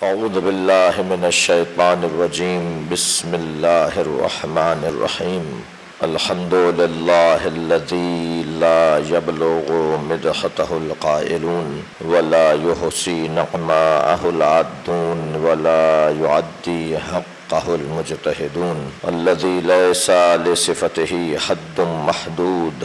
اعوذ باللہ من الشیطان الرجیم بسم اللہ الرحمن الرحیم الحمد للہ الذی لا یبلغ مدحتہ القائلون ولا یحصی نعماءہ العادون ولا یعدی حقہ المجتہدون الذی لیس لصفتہ حد محدود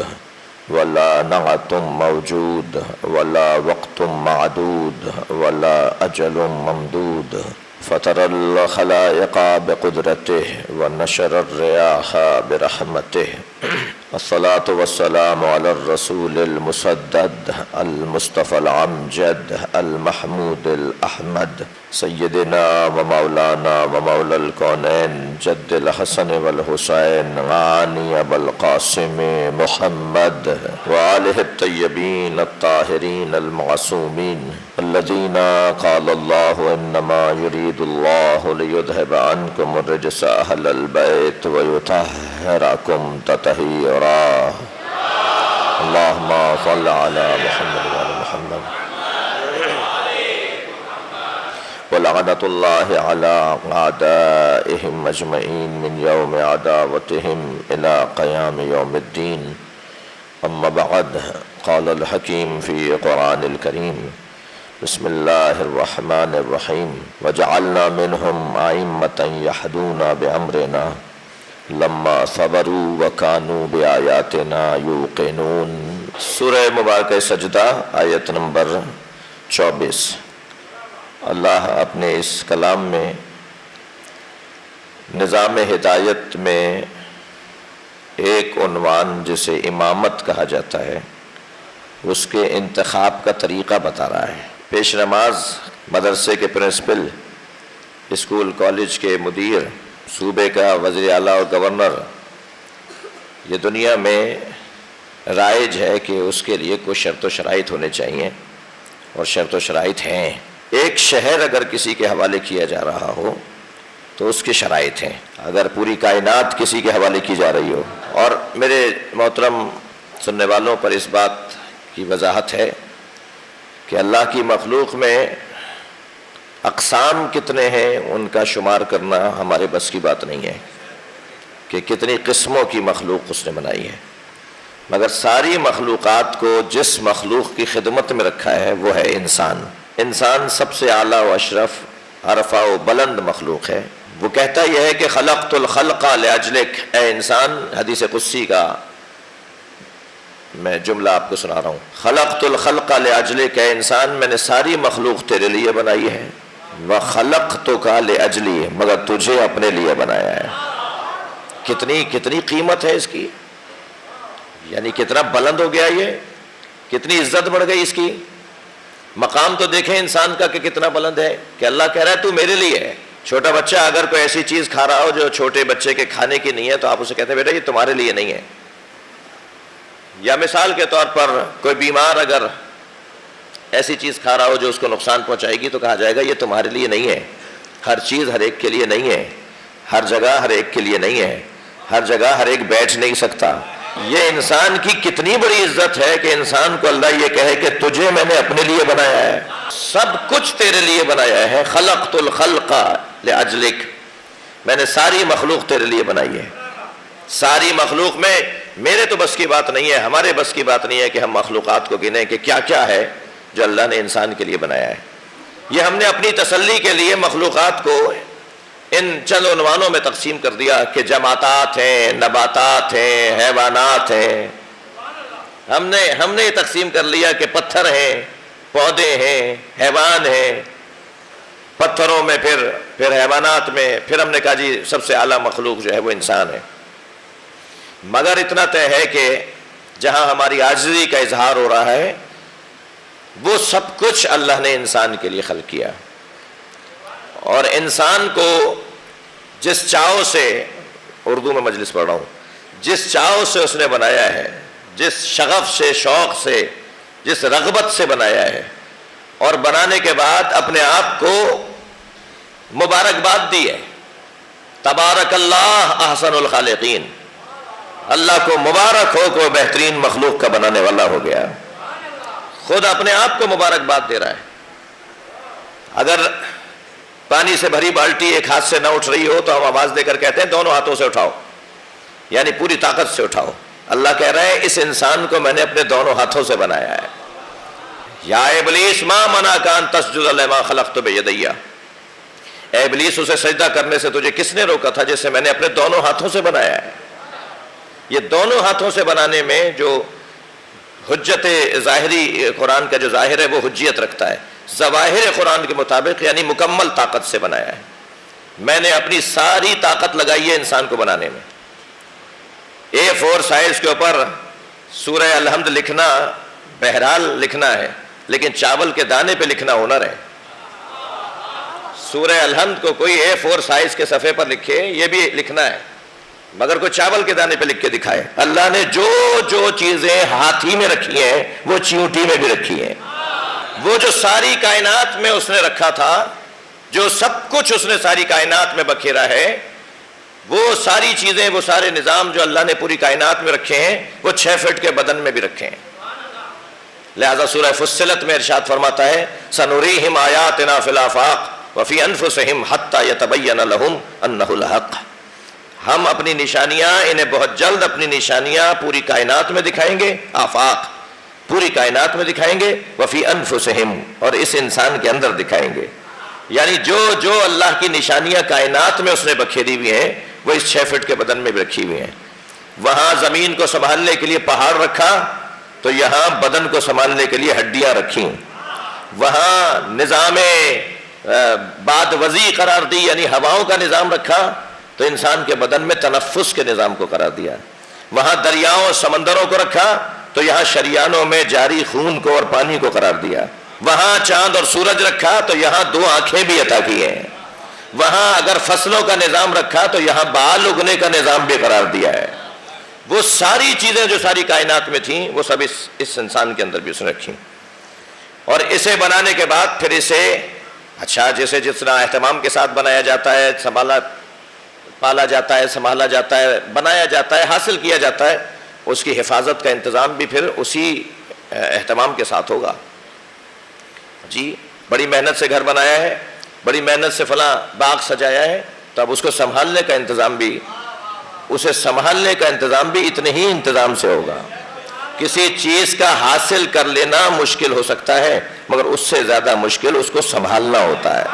ولا نعت موجود ولا وقت معدود ولا أجل ممدود فطر الخلائق بقدرته ونشر الرياح برحمته الصلاة والسلام على الرسول المسدد المصطفى العمجد المحمود الأحمد سيدنا ومولانا ومولى الكونين جد الحسن والحسين غاني أبا القاسم محمد وآله الطيبين الطاهرين المعصومين الذين قال الله إنما يريد الله ليذهب عنكم الرجس أهل البيت ويطهركم تطهيرا اللهم صل على محمد وعلى محمد ولعنة الله على أعدائهم أجمعين من يوم عداوتهم إلى قيام يوم الدين أما بعد قال الحكيم في قرآن الكريم بسم الله الرحمن الرحيم وجعلنا منهم أئمة يهدون بأمرنا لما صبروا وكانوا بآياتنا يوقنون سورہ مبارکہ سجدہ آیت نمبر 24۔ اللہ اپنے اس کلام میں نظام ہدایت میں ایک عنوان جسے امامت کہا جاتا ہے اس کے انتخاب کا طریقہ بتا رہا ہے۔ پیش نماز مدرسے کے پرنسپل، اسکول کالج کے مدیر، صوبے کا وزیر اعلیٰ اور گورنر، یہ دنیا میں رائج ہے کہ اس کے لیے کوئی شرط و شرائط ہونے چاہیے، اور شرط و شرائط ہیں۔ ایک شہر اگر کسی کے حوالے کیا جا رہا ہو تو اس کے شرائط ہیں، اگر پوری کائنات کسی کے حوالے کی جا رہی ہو۔ اور میرے محترم سننے والوں پر اس بات کی وضاحت ہے کہ اللہ کی مخلوق میں اقسام کتنے ہیں ان کا شمار کرنا ہمارے بس کی بات نہیں ہے کہ کتنی قسموں کی مخلوق اس نے بنائی ہے، مگر ساری مخلوقات کو جس مخلوق کی خدمت میں رکھا ہے وہ ہے انسان۔ انسان سب سے اعلیٰ و اشرف، عرفہ و بلند مخلوق ہے۔ وہ کہتا یہ ہے کہ خلقت الخلق لأجلک، اے انسان، حدیث قدسی کا میں جملہ آپ کو سنا رہا ہوں، خلقت الخلق لأجلک، اے انسان، میں نے ساری مخلوق تیرے لیے بنائی ہے، وخلقتک لأجلی، مگر تجھے اپنے لیے بنایا ہے۔ کتنی قیمت ہے اس کی، یعنی کتنا بلند ہو گیا، یہ کتنی عزت بڑھ گئی اس کی۔ مقام تو دیکھیں انسان کا کہ کتنا بلند ہے کہ اللہ کہہ رہا ہے تو میرے لیے ہے۔ چھوٹا بچہ اگر کوئی ایسی چیز کھا رہا ہو جو چھوٹے بچے کے کھانے کی نہیں ہے تو آپ اسے کہتے ہیں بیٹا یہ تمہارے لیے نہیں ہے۔ یا مثال کے طور پر کوئی بیمار اگر ایسی چیز کھا رہا ہو جو اس کو نقصان پہنچائے گی تو کہا جائے گا یہ تمہارے لیے نہیں ہے۔ ہر چیز ہر ایک کے لیے نہیں ہے، ہر جگہ ہر ایک کے لیے نہیں ہے، ہر جگہ ہر ایک بیٹھ نہیں سکتا۔ یہ انسان کی کتنی بڑی عزت ہے کہ انسان کو اللہ یہ کہے کہ تجھے میں نے اپنے لیے بنایا ہے، سب کچھ تیرے لیے بنایا ہے۔ خلقت الخلق لأجلک، میں نے ساری مخلوق تیرے لیے بنائی ہے۔ ساری مخلوق میں میرے تو بس کی بات نہیں ہے، ہمارے بس کی بات نہیں ہے کہ ہم مخلوقات کو گنیں کہ کیا کیا ہے جو اللہ نے انسان کے لیے بنایا ہے۔ یہ ہم نے اپنی تسلی کے لیے مخلوقات کو ان چند عنوانوں میں تقسیم کر دیا کہ جماعتات ہیں، نباتات ہیں، حیوانات ہیں۔ ہم نے یہ تقسیم کر لیا کہ پتھر ہیں، پودے ہیں، حیوان ہیں، پتھروں میں پھر حیوانات میں، پھر ہم نے کہا جی سب سے اعلیٰ مخلوق جو ہے وہ انسان ہے۔ مگر اتنا طے ہے کہ جہاں ہماری عاجزی کا اظہار ہو رہا ہے وہ سب کچھ اللہ نے انسان کے لیے خلق کیا، اور انسان کو جس چاؤ سے، اردو میں مجلس پڑھ رہا ہوں، جس چاؤ سے اس نے بنایا ہے، جس شغف سے، شوق سے، جس رغبت سے بنایا ہے، اور بنانے کے بعد اپنے آپ کو مبارکباد دی ہے۔ تبارک اللہ احسن الخالقین، اللہ کو مبارک ہو کہ بہترین مخلوق کا بنانے والا ہو گیا۔ خود اپنے آپ کو مبارکباد دے رہا ہے۔ اگر پانی سے بھری بالٹی ایک ہاتھ سے نہ اٹھ رہی ہو تو ہم آواز دے کر کہتے ہیں دونوں ہاتھوں سے اٹھاؤ، یعنی پوری طاقت سے اٹھاؤ۔ اللہ کہہ رہے ہیں اس انسان کو میں نے اپنے دونوں ہاتھوں سے بنایا ہے۔ یا ابلیس ما منعک ان تسجد لما خلقت بیدی، اے ابلیس اسے سجدہ کرنے سے تجھے کس نے روکا تھا جسے میں نے اپنے دونوں ہاتھوں سے بنایا ہے۔ یہ دونوں ہاتھوں سے بنانے میں جو حجت ظاہری قرآن کا جو ظاہر ہے وہ حجیت رکھتا ہے، ظواہر قرآن کے مطابق یعنی مکمل طاقت سے بنایا ہے۔ میں نے اپنی ساری طاقت لگائی ہے انسان کو بنانے میں۔ A4 سائز کے اوپر سورہ الحمد لکھنا بہرحال لکھنا ہے، لیکن چاول کے دانے پہ لکھنا ہنر ہے۔ سورہ الحمد کو کوئی A4 سائز کے صفحے پر لکھے یہ بھی لکھنا ہے، مگر کوئی چاول کے دانے پہ لکھ کے دکھائے۔ اللہ نے جو جو چیزیں ہاتھی میں رکھی ہیں وہ چیونٹی میں بھی رکھی ہیں۔ وہ جو ساری کائنات میں اس نے رکھا تھا، جو سب کچھ اس نے ساری کائنات میں بکھیرا ہے، وہ ساری چیزیں، وہ سارے نظام جو اللہ نے پوری کائنات میں رکھے ہیں وہ 6 فٹ کے بدن میں بھی رکھے ہیں۔ لہذا سورہ فصلت میں ارشاد فرماتا ہے سنریہم آیاتنا فی الآفاق وفی انفسہم حتی یتبین لہم انہ الحق، ہم اپنی نشانیاں انہیں بہت جلد اپنی نشانیاں پوری کائنات میں دکھائیں گے، آفاق پوری کائنات میں دکھائیں گے، وفی انفسہم اور اس انسان کے اندر دکھائیں گے۔ یعنی جو جو اللہ کی نشانیاں کائنات میں اس نے بکھیری ہوئی ہیں وہ اس 6 فٹ کے بدن میں بھی رکھی ہوئی ہیں۔ وہاں زمین کو سنبھالنے کے لیے پہاڑ رکھا تو یہاں بدن کو سنبھالنے کے لیے ہڈیاں رکھیں۔ وہاں نظام باد وزی قرار دی یعنی ہواؤں کا نظام رکھا تو انسان کے بدن میں تنفس کے نظام کو قرار دیا۔ وہاں دریاؤں سمندروں کو رکھا تو یہاں شریانوں میں جاری خون کو اور پانی کو قرار دیا۔ وہاں چاند اور سورج رکھا تو یہاں 2 آنکھیں بھی عطا کی ہیں۔ وہاں اگر فصلوں کا نظام رکھا تو یہاں بال اگنے کا نظام بھی قرار دیا ہے۔ وہ ساری چیزیں جو ساری کائنات میں تھیں وہ سب اس انسان کے اندر بھی اس نے رکھی، اور اسے بنانے کے بعد پھر اسے جسے جتنا اہتمام کے ساتھ بنایا جاتا ہے، پالا جاتا ہے، سنبھالا جاتا ہے، بنایا جاتا ہے، حاصل کیا جاتا ہے، اس کی حفاظت کا انتظام بھی پھر اسی اہتمام کے ساتھ ہوگا۔ جی بڑی محنت سے گھر بنایا ہے، بڑی محنت سے فلاں باغ سجایا ہے، تو اب اس کو سنبھالنے کا انتظام بھی، اسے سنبھالنے کا انتظام بھی اتنے ہی انتظام سے ہوگا۔ کسی چیز کا حاصل کر لینا مشکل ہو سکتا ہے مگر اس سے زیادہ مشکل اس کو سنبھالنا ہوتا ہے۔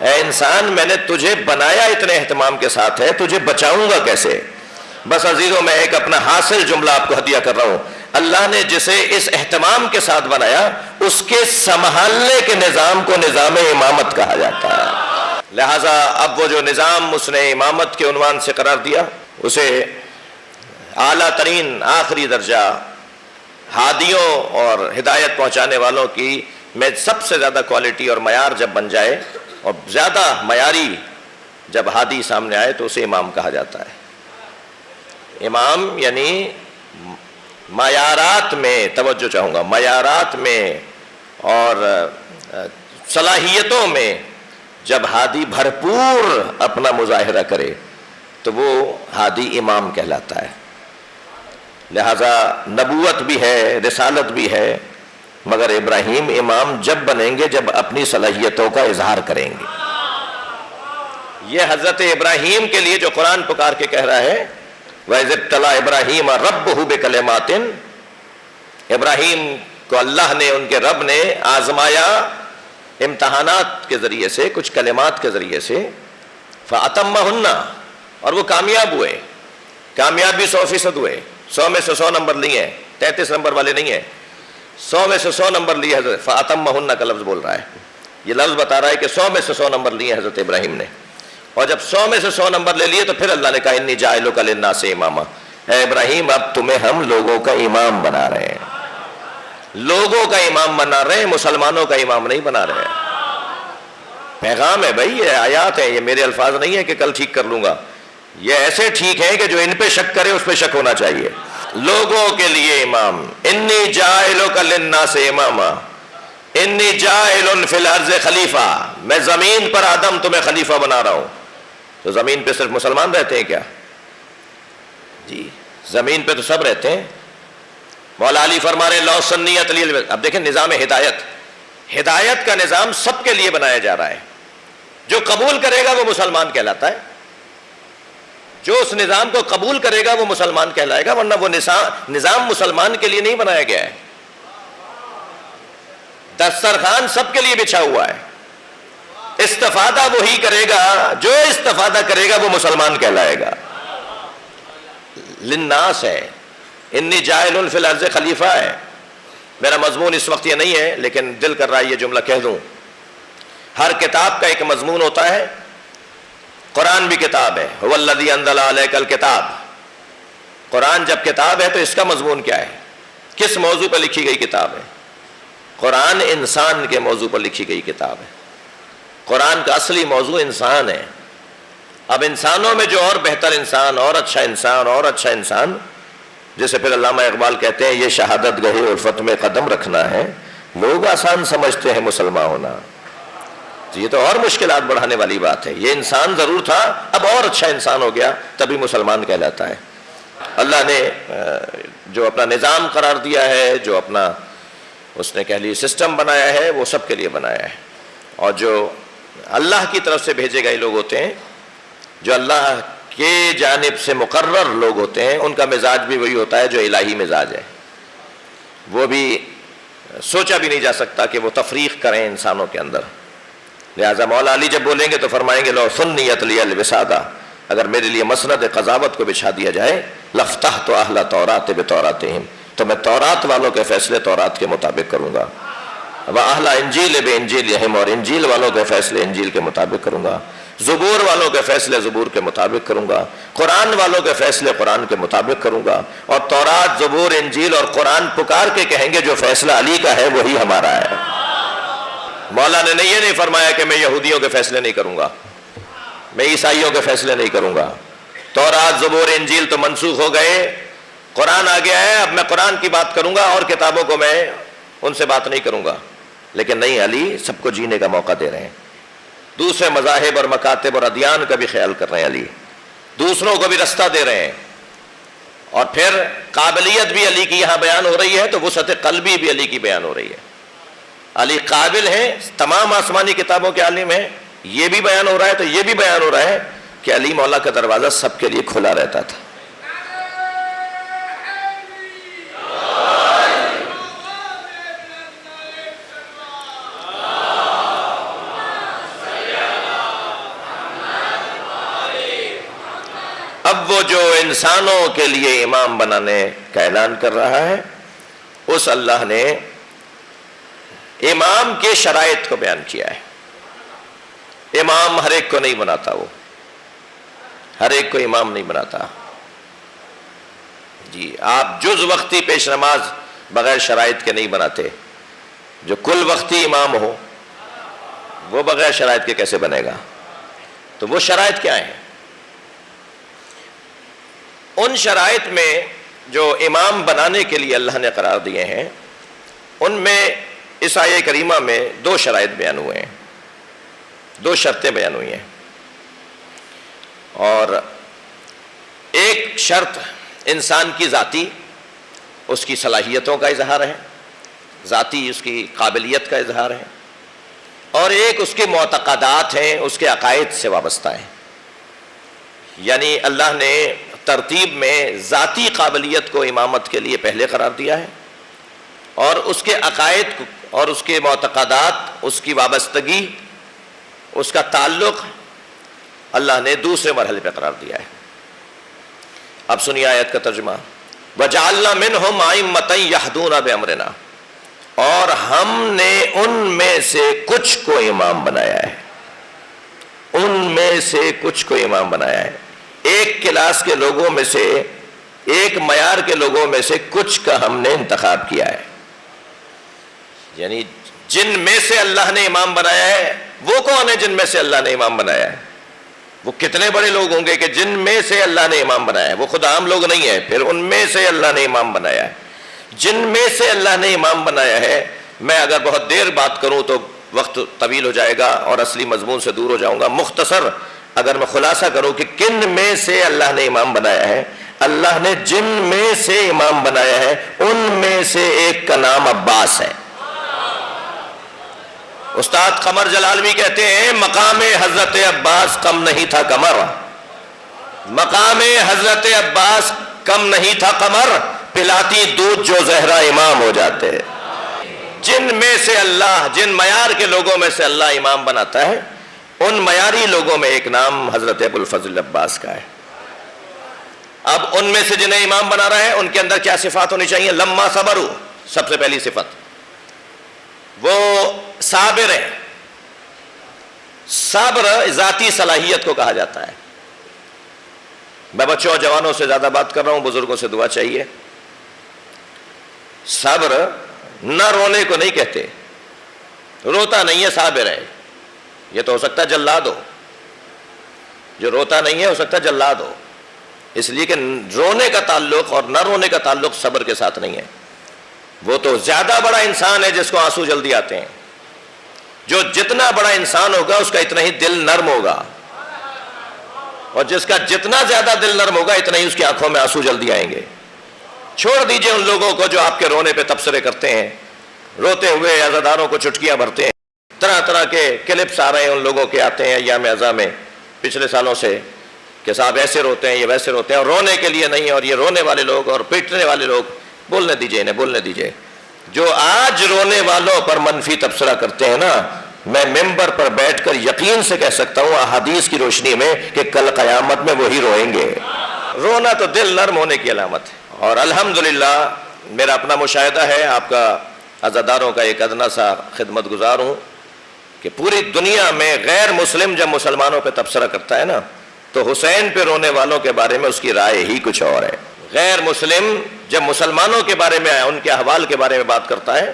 اے انسان میں نے تجھے بنایا اتنے اہتمام کے ساتھ ہے، تجھے بچاؤں گا کیسے؟ بس عزیزوں میں ایک اپنا حاصل جملہ آپ کو ہدیہ کر رہا ہوں، اللہ نے جسے اس اہتمام کے ساتھ بنایا اس کے سنبھالنے کے نظام کو نظام امامت کہا جاتا ہے۔ لہٰذا اب وہ جو نظام اس نے امامت کے عنوان سے قرار دیا اسے اعلیٰ ترین آخری درجہ ہادیوں اور ہدایت پہنچانے والوں کی میں سب سے زیادہ کوالٹی اور معیار جب بن جائے اور زیادہ معیاری جب ہادی سامنے آئے تو اسے امام کہا جاتا ہے۔ امام یعنی معیارات میں توجہ چاہوں گا، معیارات میں اور صلاحیتوں میں جب ہادی بھرپور اپنا مظاہرہ کرے تو وہ ہادی امام کہلاتا ہے۔ لہذا نبوت بھی ہے، رسالت بھی ہے، مگر ابراہیم امام جب بنیں گے جب اپنی صلاحیتوں کا اظہار کریں گے۔ یہ حضرت ابراہیم کے لیے جو قرآن پکار کے کہہ رہا ہے وَإِذِ ابْتَلَىٰ إِبْرَاهِيمَ رَبُّهُ بِكَلِمَاتٍ، ابراہیم کو اللہ نے، ان کے رب نے آزمایا امتحانات کے ذریعے سے، کچھ کلمات کے ذریعے سے، فَأَتَمَّهُنَّ، اور وہ کامیاب ہوئے، کامیاب بھی 100% ہوئے، 100 میں سے 100 نمبر لیے ہیں، 33 نمبر والے نہیں ہیں، 100 میں سے 100 نمبر لیے حضرت، فَأَتَمَّهُنَّ کا لفظ بول رہا ہے، یہ لفظ بتا رہا ہے کہ 100 میں سے 100 نمبر لیے حضرت ابراہیم نے، اور جب 100 میں سے 100 نمبر لے لیے تو پھر اللہ نے کہا انی جاعلک للناس اماما، اے ابراہیم اب تمہیں ہم لوگوں کا امام بنا رہے ہیں، لوگوں کا امام بنا رہے ہیں، مسلمانوں کا امام نہیں بنا رہے ہیں۔ پیغام ہے بھائی، یہ آیات ہیں، یہ میرے الفاظ نہیں ہے کہ کل ٹھیک کر لوں گا، یہ ایسے ٹھیک ہیں کہ جو ان پہ شک کرے اس پہ شک ہونا چاہیے۔ لوگوں کے لیے امام، انی جاعلک للناس اماما، انی جاعل فی الارض خلیفہ، میں زمین پر آدم تمہیں خلیفہ بنا رہا ہوں۔ تو زمین پہ صرف مسلمان رہتے ہیں کیا؟ جی زمین پہ تو سب رہتے ہیں۔ مولا علی فرما رہے لو سنیت لی، اب دیکھیں نظام ہدایت، ہدایت کا نظام سب کے لیے بنایا جا رہا ہے۔ جو قبول کرے گا وہ مسلمان کہلاتا ہے، جو اس نظام کو قبول کرے گا وہ مسلمان کہلائے گا، ورنہ وہ نظام مسلمان کے لیے نہیں بنایا گیا ہے۔ دسترخوان سب کے لیے بچھا ہوا ہے، استفادہ وہی کرے گا، جو استفادہ کرے گا وہ مسلمان کہلائے گا۔ للناس ہے، انی جاعل فی الارض خلیفہ ہے۔ میرا مضمون اس وقت یہ نہیں ہے، لیکن دل کر رہا ہے یہ جملہ کہہ دوں۔ ہر کتاب کا ایک مضمون ہوتا ہے، قرآن بھی کتاب ہے، هو الذی انزل علیک الکتاب۔ قرآن جب کتاب ہے تو اس کا مضمون کیا ہے؟ کس موضوع پر لکھی گئی کتاب ہے؟ قرآن انسان کے موضوع پر لکھی گئی کتاب ہے۔ قرآن کا اصلی موضوع انسان ہے۔ اب انسانوں میں جو اور بہتر انسان، اور اچھا انسان، اور اچھا انسان، جیسے پھر علامہ اقبال کہتے ہیں یہ شہادت گہے الفت میں قدم رکھنا ہے، لوگ آسان سمجھتے ہیں مسلمان ہونا۔ یہ تو اور مشکلات بڑھانے والی بات ہے۔ یہ انسان ضرور تھا، اب اور اچھا انسان ہو گیا، تبھی مسلمان کہلاتا ہے۔ اللہ نے جو اپنا نظام قرار دیا ہے، جو اپنا اس نے کہہ لی سسٹم بنایا ہے، وہ سب کے لیے بنایا ہے۔ اور جو اللہ کی طرف سے بھیجے گئے لوگ ہوتے ہیں، جو اللہ کے جانب سے مقرر لوگ ہوتے ہیں، ان کا مزاج بھی وہی ہوتا ہے جو الہی مزاج ہے۔ وہ بھی سوچا بھی نہیں جا سکتا کہ وہ تفریق کریں انسانوں کے اندر۔ لہٰذا مولا علی جب بولیں گے تو فرمائیں گے لو سنیت لی الوسادہ، اگر میرے لیے مسند قضاوت کو بچھا دیا جائے، لفتحت اہل تورات بتوراتہم، تو میں تورات والوں کے فیصلے تورات کے مطابق کروں گا، واہل انجیل بانجیلہم، اور انجیل والوں کے فیصلے انجیل کے مطابق کروں گا، زبور والوں کے فیصلے زبور کے مطابق کروں گا، قرآن والوں کے فیصلے قرآن کے مطابق کروں گا۔ اور تورات، زبور، انجیل اور قرآن پکار کے کہیں گے جو فیصلہ علی کا ہے وہی ہمارا ہے۔ مولا نے یہ نہیں فرمایا کہ میں یہودیوں کے فیصلے نہیں کروں گا، میں عیسائیوں کے فیصلے نہیں کروں گا۔ تورات، زبور، انجیل تو منسوخ ہو گئے، قرآن آ گیا ہے، اب میں قرآن کی بات کروں گا، اور کتابوں کو میں ان سے بات نہیں کروں گا۔ لیکن نہیں، علی سب کو جینے کا موقع دے رہے ہیں، دوسرے مذاہب اور مکاتب اور ادیان کا بھی خیال کر رہے ہیں، علی دوسروں کو بھی رستہ دے رہے ہیں۔ اور پھر قابلیت بھی علی کی یہاں بیان ہو رہی ہے، تو وسعت قلبی بھی علی کی بیان ہو رہی ہے۔ علی قابل ہیں، تمام آسمانی کتابوں کے عالم ہیں، یہ بھی بیان ہو رہا ہے، تو یہ بھی بیان ہو رہا ہے کہ علی مولا کا دروازہ سب کے لیے کھلا رہتا تھا۔ اب وہ جو انسانوں کے لیے امام بنانے کا اعلان کر رہا ہے، اس اللہ نے امام کے شرائط کو بیان کیا ہے۔ امام ہر ایک کو نہیں بناتا، وہ ہر ایک کو امام نہیں بناتا۔ جی، آپ جز وقتی پیش نماز بغیر شرائط کے نہیں بناتے، جو کل وقتی امام ہو وہ بغیر شرائط کے کیسے بنے گا؟ تو وہ شرائط کیا ہیں؟ ان شرائط میں جو امام بنانے کے لیے اللہ نے قرار دیے ہیں، ان میں اس آیہ کریمہ میں دو شرائط بیان ہوئے ہیں، دو شرطیں بیان ہوئی ہیں۔ اور ایک شرط انسان کی ذاتی، اس کی صلاحیتوں کا اظہار ہے، ذاتی اس کی قابلیت کا اظہار ہے، اور ایک اس کے معتقدات ہیں، اس کے عقائد سے وابستہ ہیں۔ یعنی اللہ نے ترتیب میں ذاتی قابلیت کو امامت کے لیے پہلے قرار دیا ہے، اور اس کے عقائد اور اس کے معتقدات، اس کی وابستگی، اس کا تعلق اللہ نے دوسرے مرحلے پہ قرار دیا ہے۔ اب سنیے آیت کا ترجمہ۔ وَجَعَلْنَا مِنْهُمْ أَئِمَّةً يَهْدُونَ بِأَمْرِنَا، اور ہم نے ان میں سے کچھ کو امام بنایا ہے، ان میں سے کچھ کو امام بنایا ہے۔ ایک کلاس کے لوگوں میں سے، ایک معیار کے لوگوں میں سے کچھ کا ہم نے انتخاب کیا ہے۔ یعنی جن میں سے اللہ نے امام بنایا ہے، وہ کون ہے جن میں سے اللہ نے امام بنایا ہے؟ وہ کتنے بڑے لوگ ہوں گے کہ جن میں سے اللہ نے امام بنایا ہے، وہ خود عام لوگ نہیں ہیں، پھر ان میں سے اللہ نے امام بنایا ہے۔ جن میں سے اللہ نے امام بنایا ہے، میں اگر بہت دیر بات کروں تو وقت طویل ہو جائے گا اور اصلی مضمون سے دور ہو جاؤں گا۔ مختصر اگر میں خلاصہ کروں کہ کن میں سے اللہ نے امام بنایا ہے، اللہ نے جن میں سے امام بنایا ہے ان میں سے ایک کا نام عباس ہے۔ استاد قمر جلالوی کہتے ہیں مقام حضرت عباس کم نہیں تھا قمر، مقام حضرت عباس کم نہیں تھا قمر، پلاتی دودھ جو زہرا امام ہو جاتے۔ جن میں سے اللہ، جن معیار کے لوگوں میں سے اللہ امام بناتا ہے، ان معیاری لوگوں میں ایک نام حضرت ابو الفضل عباس کا ہے۔ اب ان میں سے جنہیں امام بنا رہا ہے ان کے اندر کیا صفات ہونی چاہیے؟ لما صبروا، سب سے پہلی صفت وہ صابر ہے۔ صبر ذاتی صلاحیت کو کہا جاتا ہے۔ میں بچوں اور جوانوں سے زیادہ بات کر رہا ہوں، بزرگوں سے دعا چاہیے۔ صبر نہ رونے کو نہیں کہتے، روتا نہیں ہے صابر ہے۔ یہ تو ہو سکتا ہے جلاد ہو، جو روتا نہیں ہے ہو سکتا ہے جلاد ہو، اس لیے کہ رونے کا تعلق اور نہ رونے کا تعلق صبر کے ساتھ نہیں ہے۔ وہ تو زیادہ بڑا انسان ہے جس کو آنسو جلدی آتے ہیں۔ جو جتنا بڑا انسان ہوگا اس کا اتنا ہی دل نرم ہوگا، اور جس کا جتنا زیادہ دل نرم ہوگا اتنا ہی اس کی آنکھوں میں آنسو جلدی آئیں گے۔ چھوڑ دیجئے ان لوگوں کو جو آپ کے رونے پہ تبصرے کرتے ہیں، روتے ہوئے عزاداروں کو چٹکیاں بھرتے ہیں۔ طرح طرح کے کلپس آ رہے ہیں ان لوگوں کے، آتے ہیں ایام عزا میں پچھلے سالوں سے کہ صاحب ایسے روتے ہیں، یہ ویسے روتے ہیں، اور رونے کے لیے نہیں، اور یہ رونے والے لوگ اور پیٹنے والے لوگ۔ بولنے دیجئے انہیں، بولنے دیجئے۔ جو آج رونے والوں پر منفی تبصرہ کرتے ہیں نا، میں ممبر پر بیٹھ کر یقین سے کہہ سکتا ہوں احادیث کی روشنی میں کہ کل قیامت میں وہی روئیں گے۔ رونا تو دل نرم ہونے کی علامت ہے، اور الحمدللہ میرا اپنا مشاہدہ ہے، آپ کا عزاداروں کا ایک ادنا سا خدمت گزار ہوں، کہ پوری دنیا میں غیر مسلم جب مسلمانوں پہ تبصرہ کرتا ہے نا تو حسین پہ رونے والوں کے بارے میں اس کی رائے ہی کچھ اور ہے۔ غیر مسلم جب مسلمانوں کے بارے میں ان کے احوال کے بارے میں بات کرتا ہے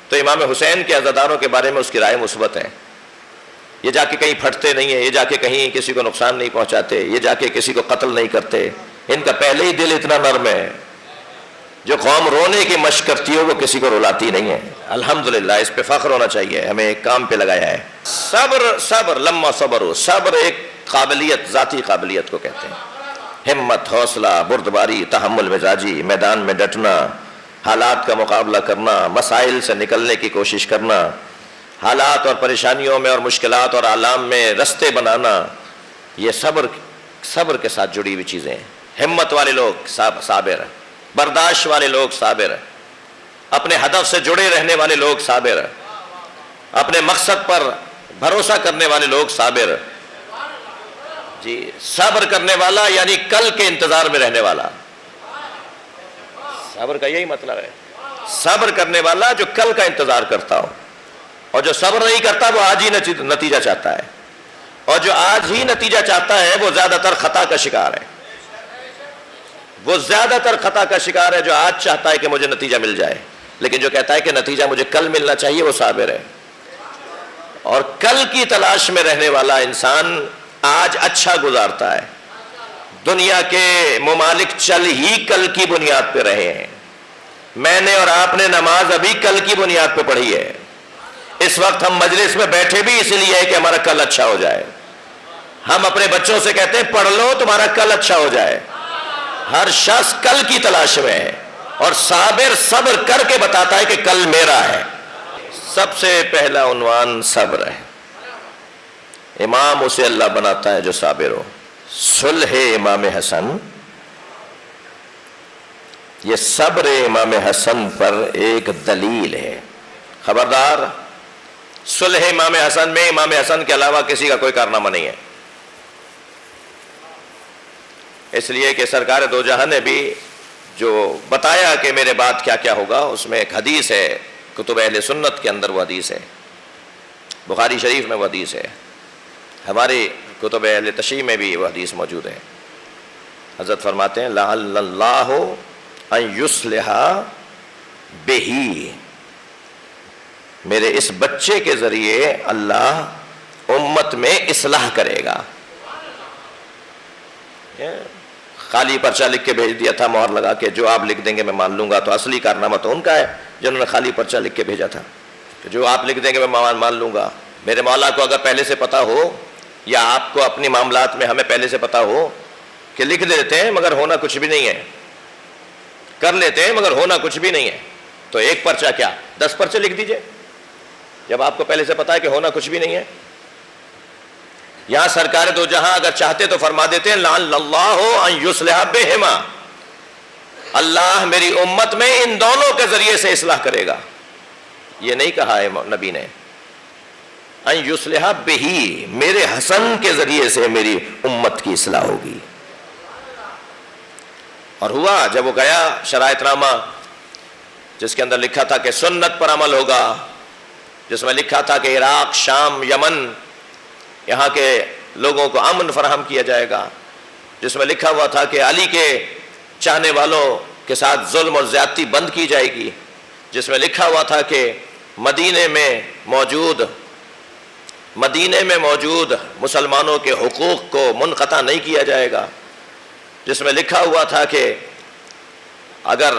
تو امام حسین کے عزاداروں کے بارے میں اس کی رائے مثبت ہے۔ یہ جا کے کہیں پھٹتے نہیں ہیں، یہ جا کے کہیں کسی کو نقصان نہیں پہنچاتے، یہ جا کے کسی کو قتل نہیں کرتے، ان کا پہلے ہی دل اتنا نرم ہے۔ جو قوم رونے کی مشق کرتی ہے وہ کسی کو رلاتی نہیں ہے۔ الحمدللہ اس پہ فخر ہونا چاہیے، ہمیں ایک کام پہ لگایا ہے۔ صبر لما صبر ہو، صبر ایک قابلیت، ذاتی قابلیت کو کہتے ہیں۔ ہمت، حوصلہ، بردباری، تحمل مزاجی، میدان میں ڈٹنا، حالات کا مقابلہ کرنا، مسائل سے نکلنے کی کوشش کرنا، حالات اور پریشانیوں میں اور مشکلات اور آلام میں رستے بنانا، یہ صبر کے ساتھ جڑی ہوئی چیزیں ہیں۔ ہمت والے لوگ صابر، برداشت والے لوگ صابر، اپنے ہدف سے جڑے رہنے والے لوگ صابر، اپنے مقصد پر بھروسہ کرنے والے لوگ صابر۔ جی، صبر کرنے والا یعنی کل کے انتظار میں رہنے والا، صبر کا یہی مطلب ہے۔ صبر کرنے والا جو کل کا انتظار کرتا ہو، اور جو صبر نہیں کرتا وہ آج ہی نتیجہ چاہتا ہے، اور جو آج ہی نتیجہ چاہتا ہے وہ زیادہ تر خطا کا شکار ہے۔ وہ زیادہ تر خطا کا شکار ہے جو آج چاہتا ہے کہ مجھے نتیجہ مل جائے، لیکن جو کہتا ہے کہ نتیجہ مجھے کل ملنا چاہیے وہ صابر ہے۔ اور کل کی تلاش میں رہنے والا انسان آج اچھا گزارتا ہے۔ دنیا کے ممالک چل ہی کل کی بنیاد پہ رہے ہیں۔ میں نے اور آپ نے نماز ابھی کل کی بنیاد پہ پڑھی ہے۔ اس وقت ہم مجلس میں بیٹھے بھی اس لیے ہے کہ ہمارا کل اچھا ہو جائے۔ ہم اپنے بچوں سے کہتے ہیں پڑھ لو تمہارا کل اچھا ہو جائے۔ ہر شخص کل کی تلاش میں ہے، اور صابر صبر کر کے بتاتا ہے کہ کل میرا ہے۔ سب سے پہلا عنوان صبر ہے۔ امام اسے اللہ بناتا ہے جو صابر ہو۔ صلح امام حسن، یہ صبر امام حسن پر ایک دلیل ہے۔ خبردار، صلح امام حسن میں امام حسن کے علاوہ کسی کا کوئی کارنامہ نہیں ہے، اس لیے کہ سرکار دو جہاں نے بھی جو بتایا کہ میرے بعد کیا کیا ہوگا، اس میں ایک حدیث ہے، کتب اہل سنت کے اندر وہ حدیث ہے، بخاری شریف میں وہ حدیث ہے، ہماری کتب اہل تشیع میں بھی وہ حدیث موجود ہے۔ حضرت فرماتے ہیں لعل اللہ ان یصلح بہی، میرے اس بچے کے ذریعے اللہ امت میں اصلاح کرے گا۔ خالی پرچہ لکھ کے بھیج دیا تھا مہر لگا کے، جو آپ لکھ دیں گے میں مان لوں گا، تو اصلی کارنامہ تو ان کا ہے جنہوں نے خالی پرچہ لکھ کے بھیجا تھا کہ جو آپ لکھ دیں گے میں مان لوں گا۔ میرے مولا کو اگر پہلے سے پتا ہو، یا آپ کو اپنی معاملات میں ہمیں پہلے سے پتا ہو کہ لکھ دیتے ہیں مگر ہونا کچھ بھی نہیں ہے، کر لیتے ہیں مگر ہونا کچھ بھی نہیں ہے، تو ایک پرچہ کیا 10 پرچے لکھ دیجئے، جب آپ کو پہلے سے پتا ہے کہ ہونا کچھ بھی نہیں ہے؟ یہاں سرکار دو جہاں اگر چاہتے تو فرما دیتے ہیں لعل اللہ ان یصلح بہما، اللہ میری امت میں ان دونوں کے ذریعے سے اصلاح کرے گا. یہ نہیں کہا ہے نبی نے ان یصلح بہی، میرے حسن کے ذریعے سے میری امت کی اصلاح ہوگی. اور ہوا جب وہ گیا شرائط نامہ جس کے اندر لکھا تھا کہ سنت پر عمل ہوگا، جس میں لکھا تھا کہ عراق، شام، یمن یہاں کے لوگوں کو امن فراہم کیا جائے گا، جس میں لکھا ہوا تھا کہ علی کے چاہنے والوں کے ساتھ ظلم اور زیادتی بند کی جائے گی، جس میں لکھا ہوا تھا کہ مدینے میں موجود مسلمانوں کے حقوق کو منقطع نہیں کیا جائے گا، جس میں لکھا ہوا تھا کہ اگر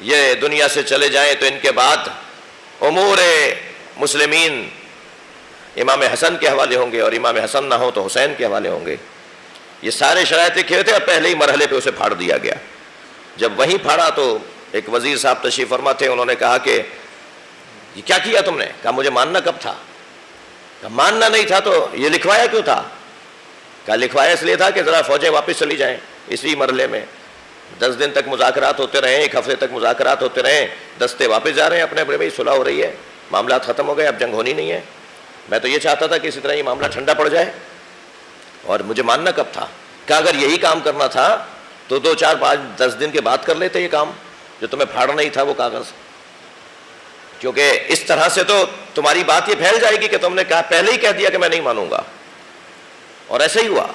یہ دنیا سے چلے جائیں تو ان کے بعد امور مسلمین امام حسن کے حوالے ہوں گے، اور امام حسن نہ ہو تو حسین کے حوالے ہوں گے. یہ سارے شرائط لکھے تھے اور پہلے ہی مرحلے پہ اسے پھاڑ دیا گیا. جب وہیں پھاڑا تو ایک وزیر صاحب تشریف فرما تھے، انہوں نے کہا کہ یہ کیا کیا تم نے؟ کہا مجھے ماننا کب تھا؟ کہا ماننا نہیں تھا تو یہ لکھوایا کیوں تھا؟ کہا لکھوایا اس لیے تھا کہ ذرا فوجیں واپس چلی جائیں. اسی مرحلے میں 10 دن تک مذاکرات ہوتے رہے، 1 ہفتے تک مذاکرات ہوتے رہے، دستے واپس جا رہے ہیں اپنے بھائی صلح ہو رہی ہے، معاملات ختم ہو گئے، اب جنگ ہونی نہیں ہے. میں تو یہ چاہتا تھا کہ اسی طرح یہ معاملہ ٹھنڈا پڑ جائے، اور مجھے ماننا کب تھا؟ کہ اگر یہی کام کرنا تھا تو 2 4 5 10 دن کے بعد کر لیتے یہ کام جو تمہیں پھاڑنا ہی تھا وہ کاغذ. کیونکہ اس طرح سے تو تمہاری بات یہ پھیل جائے گی کہ تم نے کہا، پہلے ہی کہہ دیا کہ میں نہیں مانوں گا. اور ایسا ہی ہوا.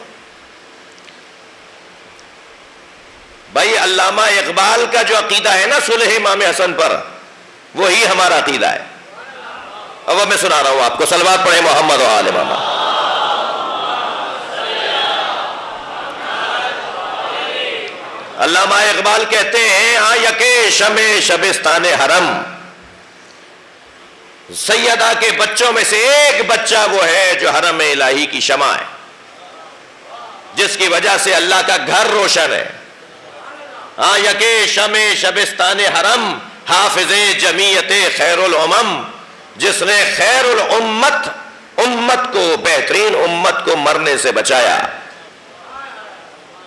بھائی علامہ اقبال کا جو عقیدہ ہے نا صلح امام حسن پر، وہی ہمارا عقیدہ ہے. اب میں سنا رہا ہوں آپ کو، صلوات پڑھیں محمد و آل محمد. علامہ اقبال کہتے ہیں ہاں یکے شمع شبستان حرم، سیدہ کے بچوں میں سے ایک بچہ وہ ہے جو حرم الہی کی شمع ہے، جس کی وجہ سے اللہ کا گھر روشن ہے. ہاں یکے شمع شبستان حرم، حافظ جمیعت خیر الامم، جس نے خیر الامت، امت کو، بہترین امت کو مرنے سے بچایا.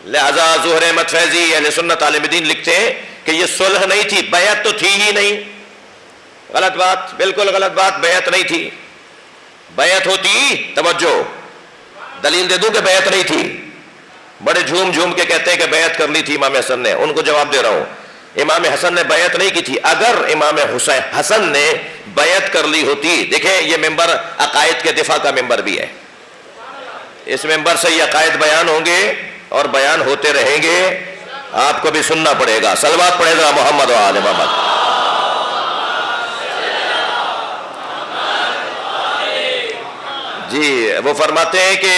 لہذا ظہور احمد فیضی اہل سنت عالم دین لکھتے ہیں کہ یہ صلح نہیں تھی، بیعت تو تھی ہی نہیں. غلط بات، بالکل غلط بات، بیعت نہیں تھی. بیعت ہوتی، توجہ، دلیل دے دوں کہ بیعت نہیں تھی. بڑے جھوم جھوم کے کہتے ہیں کہ بیعت کر لی تھی امام حسن نے. ان کو جواب دے رہا ہوں، امام حسن نے بیعت نہیں کی تھی. اگر امام حسن نے بیعت کر لی ہوتی، دیکھیں یہ ممبر عقائد کے دفاع کا ممبر بھی ہے، اس ممبر سے یہ عقائد بیان ہوں گے اور بیان ہوتے رہیں گے، آپ کو بھی سننا پڑے گا. صلوات پڑھیں ذرا محمد و آل محمد. جی وہ فرماتے ہیں کہ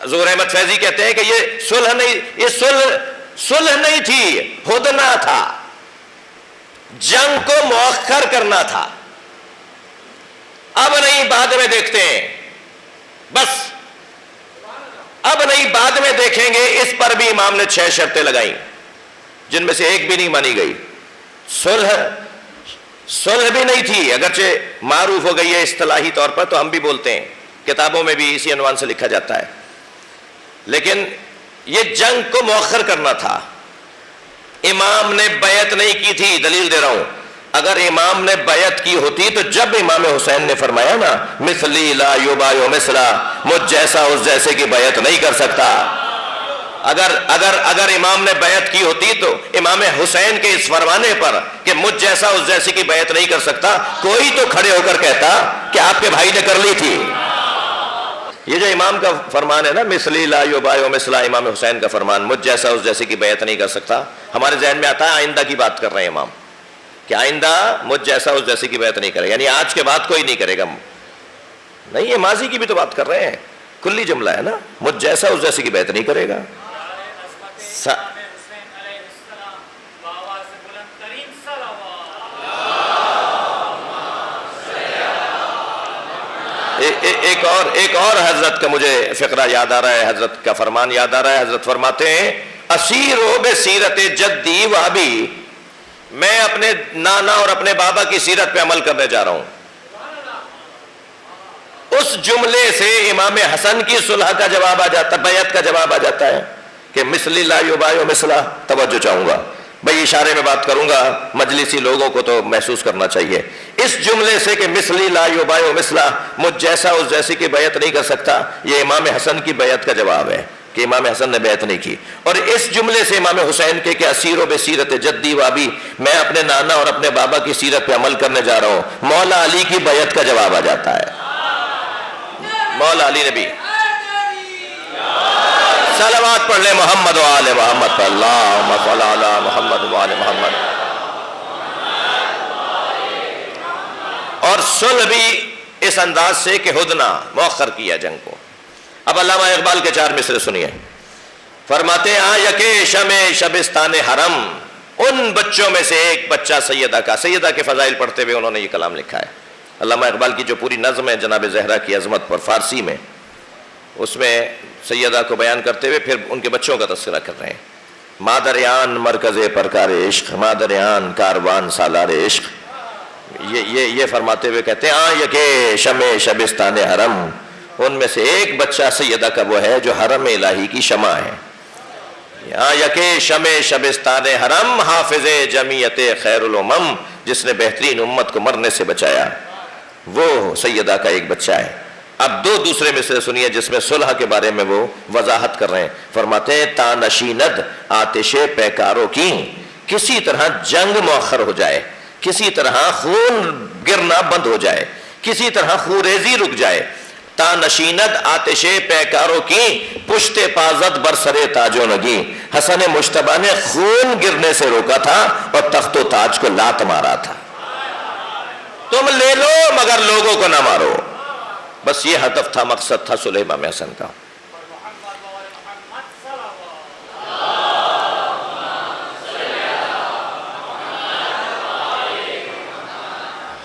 ظہور احمد فیضی کہتے ہیں کہ یہ صلح نہیں، یہ صلح نہیں تھی، ہدنہ تھا، جنگ کو مؤخر کرنا تھا. اب نہیں بعد میں دیکھتے ہیں، بس اب نہیں بعد میں دیکھیں گے. اس پر بھی امام نے 6 شرطیں لگائیں جن میں سے ایک بھی نہیں مانی گئی. صلح بھی نہیں تھی، اگرچہ معروف ہو گئی ہے اصطلاحی طور پر، تو ہم بھی بولتے ہیں، کتابوں میں بھی اسی عنوان سے لکھا جاتا ہے، لیکن یہ جنگ کو مؤخر کرنا تھا. امام نے بیعت نہیں کی تھی، دلیل دے رہا ہوں. اگر امام نے بیعت کی ہوتی تو جب امام حسین نے فرمایا نا مثلی لا یبایع مثلا، مجھ جیسا اس جیسے کی بیعت نہیں کر سکتا، اگر امام نے بیعت کی ہوتی تو امام حسین کے اس فرمانے پر کہ مجھ جیسا اس جیسے کی بیعت نہیں کر سکتا، کوئی تو کھڑے ہو کر کہتا کہ آپ کے بھائی نے کر لی تھی. یہ جو امام کا فرمان ہے نا مثلی لا یبایع مثلا، امام حسین کا فرمان، مجھ جیسا اس جیسے کی بیعت نہیں کر سکتا، ہمارے ذہن میں آتا ہے آئندہ کی بات کر رہے ہیں امام، کہ آئندہ مجھ جیسا اس جیسے کی بیعت نہیں کرے گا، یعنی آج کے بعد کوئی نہیں کرے گا. نہیں، یہ ماضی کی بھی تو بات کر رہے ہیں، کلی جملہ ہے نا، مجھ جیسا اس جیسے کی بیعت نہیں کرے گا. ایک اور حضرت کا مجھے فقرہ یاد آ رہا ہے، حضرت کا فرمان یاد آ رہا ہے. حضرت فرماتے ہیں اسیرو بسیرت جدی و ابی میں اپنے نانا اور اپنے بابا کی سیرت پہ عمل کرنے جا رہا ہوں. اس جملے سے امام حسن کی صلح کا جواب آ جاتا، بیعت کا جواب آ جاتا ہے کہ مثلی لا یبایع مثلا. توجہ چاہوں گا بھائی، اشارے میں بات کروں گا، مجلسی لوگوں کو تو محسوس کرنا چاہیے. اس جملے سے کہ مثلی لا یبایع مثلا، مجھ جیسا اس جیسی کی بیعت نہیں کر سکتا، یہ امام حسن کی بیعت کا جواب ہے کہ امام حسن نے بیعت نہیں کی. اور اس جملے سے امام حسین کے کہ اسیر و بسیرت جدی و ابی، میں اپنے نانا اور اپنے بابا کی سیرت پہ عمل کرنے جا رہا ہوں، مولا علی کی بیعت کا جواب آ جاتا ہے. مولا علی نبی صلوات پڑھ لیں محمد و آل محمد پر، اللہم صل علی محمد و آل محمد. اور صلح بھی اس انداز سے کہ ہدنہ مؤخر کیا جنگ کو. اب علامہ اقبال کے 4 مصرے سنیے. فرماتے ہیں یک شمع شبستان حرم، ان بچوں میں سے ایک بچہ سیدہ کا. سیدہ کے فضائل پڑھتے ہوئے انہوں نے یہ کلام لکھا ہے. علامہ اقبال کی جو پوری نظم ہے جناب زہرا کی عظمت پر فارسی میں، اس میں سیدہ کو بیان کرتے ہوئے پھر ان کے بچوں کا تذکرہ کر رہے ہیں. مادریان مرکز پرکار عشق، مادریان کاروان سالار عشق. یہ فرماتے ہوئے کہتے ہیں یک شمع شبستان حرم، ان میں سے ایک بچہ سیدہ کا وہ ہے جو حرم الہی کی شمع ہے. یک شمع شبستان حرم حافظ جمعیت خیر الامم، جس نے بہترین امت کو مرنے سے بچایا، وہ سیدہ کا ایک بچہ ہے. اب دوسرے مصرے سنیے جس میں صلح کے بارے میں وہ وضاحت کر رہے ہیں. فرماتے ہیں تا نشیند آتش پیکاروں کی، کسی طرح جنگ مؤخر ہو جائے، کسی طرح خون گرنا بند ہو جائے، کسی طرح خوریزی رک جائے. تا نشیند آتش پیکاروں کی، پشت پازد برسر تاج و نگی. حسن مجتبی نے خون گرنے سے روکا تھا اور تخت و تاج کو لات مارا تھا. تم لے لو مگر لوگوں کو نہ مارو. بس یہ ہدف تھا، مقصد تھا صلح امام حسن کا.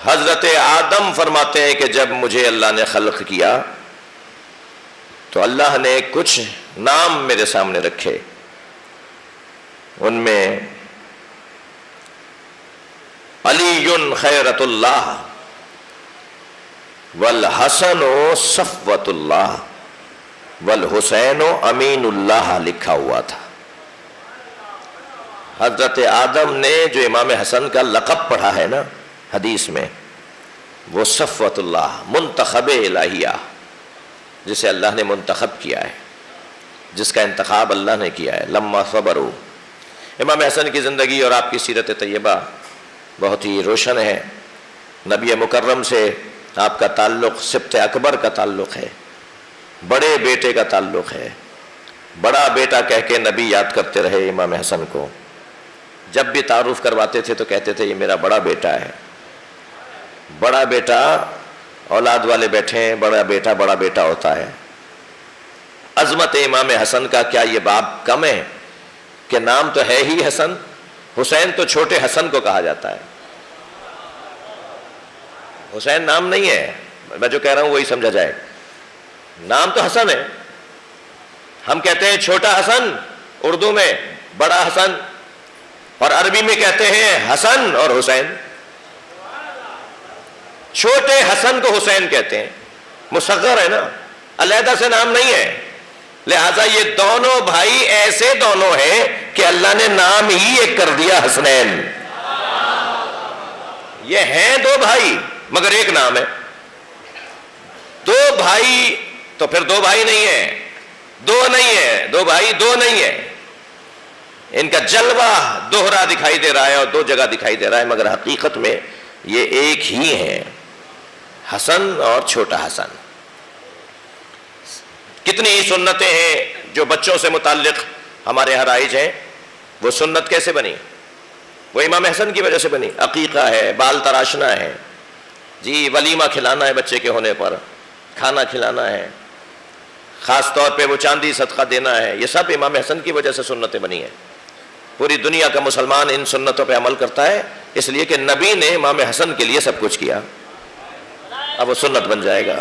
حضرت آدم فرماتے ہیں کہ جب مجھے اللہ نے خلق کیا تو اللہ نے کچھ نام میرے سامنے رکھے. ان میں علی خیرت اللہ والحسن صفوت اللہ والحسین امین اللہ لکھا ہوا تھا. حضرت آدم نے جو امام حسن کا لقب پڑھا ہے نا حدیث میں، وہ صفوت اللہ، منتخب الہیہ، جسے اللہ نے منتخب کیا ہے، جس کا انتخاب اللہ نے کیا ہے. لما صبروا. امام حسن کی زندگی اور آپ کی سیرت طیبہ بہت ہی روشن ہے. نبی مکرم سے آپ کا تعلق سبط اکبر کا تعلق ہے، بڑے بیٹے کا تعلق ہے. بڑا بیٹا کہہ کے نبی یاد کرتے رہے امام حسن کو. جب بھی تعارف کرواتے تھے تو کہتے تھے یہ میرا بڑا بیٹا ہے. بڑا بیٹا، اولاد والے بیٹھے ہیں، بڑا بیٹا ہوتا ہے. عظمت امام حسن کا کیا یہ باب کم ہے کہ نام تو ہے ہی حسن. حسین تو چھوٹے حسن کو کہا جاتا ہے. حسین نام نہیں ہے، میں جو کہہ رہا ہوں وہی سمجھا جائے. نام تو حسن ہے. ہم کہتے ہیں چھوٹا حسن اردو میں، بڑا حسن، اور عربی میں کہتے ہیں حسن اور حسین. چھوٹے حسن کو حسین کہتے ہیں، مصغر ہے نا، علیحدہ سے نام نہیں ہے. لہذا یہ دونوں بھائی ایسے دونوں ہیں کہ اللہ نے نام ہی ایک کر دیا حسنین. یہ ہیں دو بھائی مگر ایک نام ہے. دو بھائی تو پھر دو بھائی نہیں ہیں، دو نہیں ہے، دو بھائی دو نہیں ہے. ان کا جلوہ دوہرا دکھائی دے رہا ہے اور دو جگہ دکھائی دے رہا ہے، مگر حقیقت میں یہ ایک ہی ہیں، حسن اور چھوٹا حسن. کتنی ہی سنتیں ہیں جو بچوں سے متعلق ہمارے یہاں رائج ہیں. وہ سنت کیسے بنی؟ وہ امام حسن کی وجہ سے بنی. عقیقہ ہے، بال تراشنا ہے، جی ولیمہ کھلانا ہے، بچے کے ہونے پر کھانا کھلانا ہے، خاص طور پہ وہ چاندی صدقہ دینا ہے. یہ سب امام حسن کی وجہ سے سنتیں بنی ہیں. پوری دنیا کا مسلمان ان سنتوں پہ عمل کرتا ہے اس لیے کہ نبی نے امام حسن کے لیے سب کچھ کیا. اب وہ سنت بن جائے گا.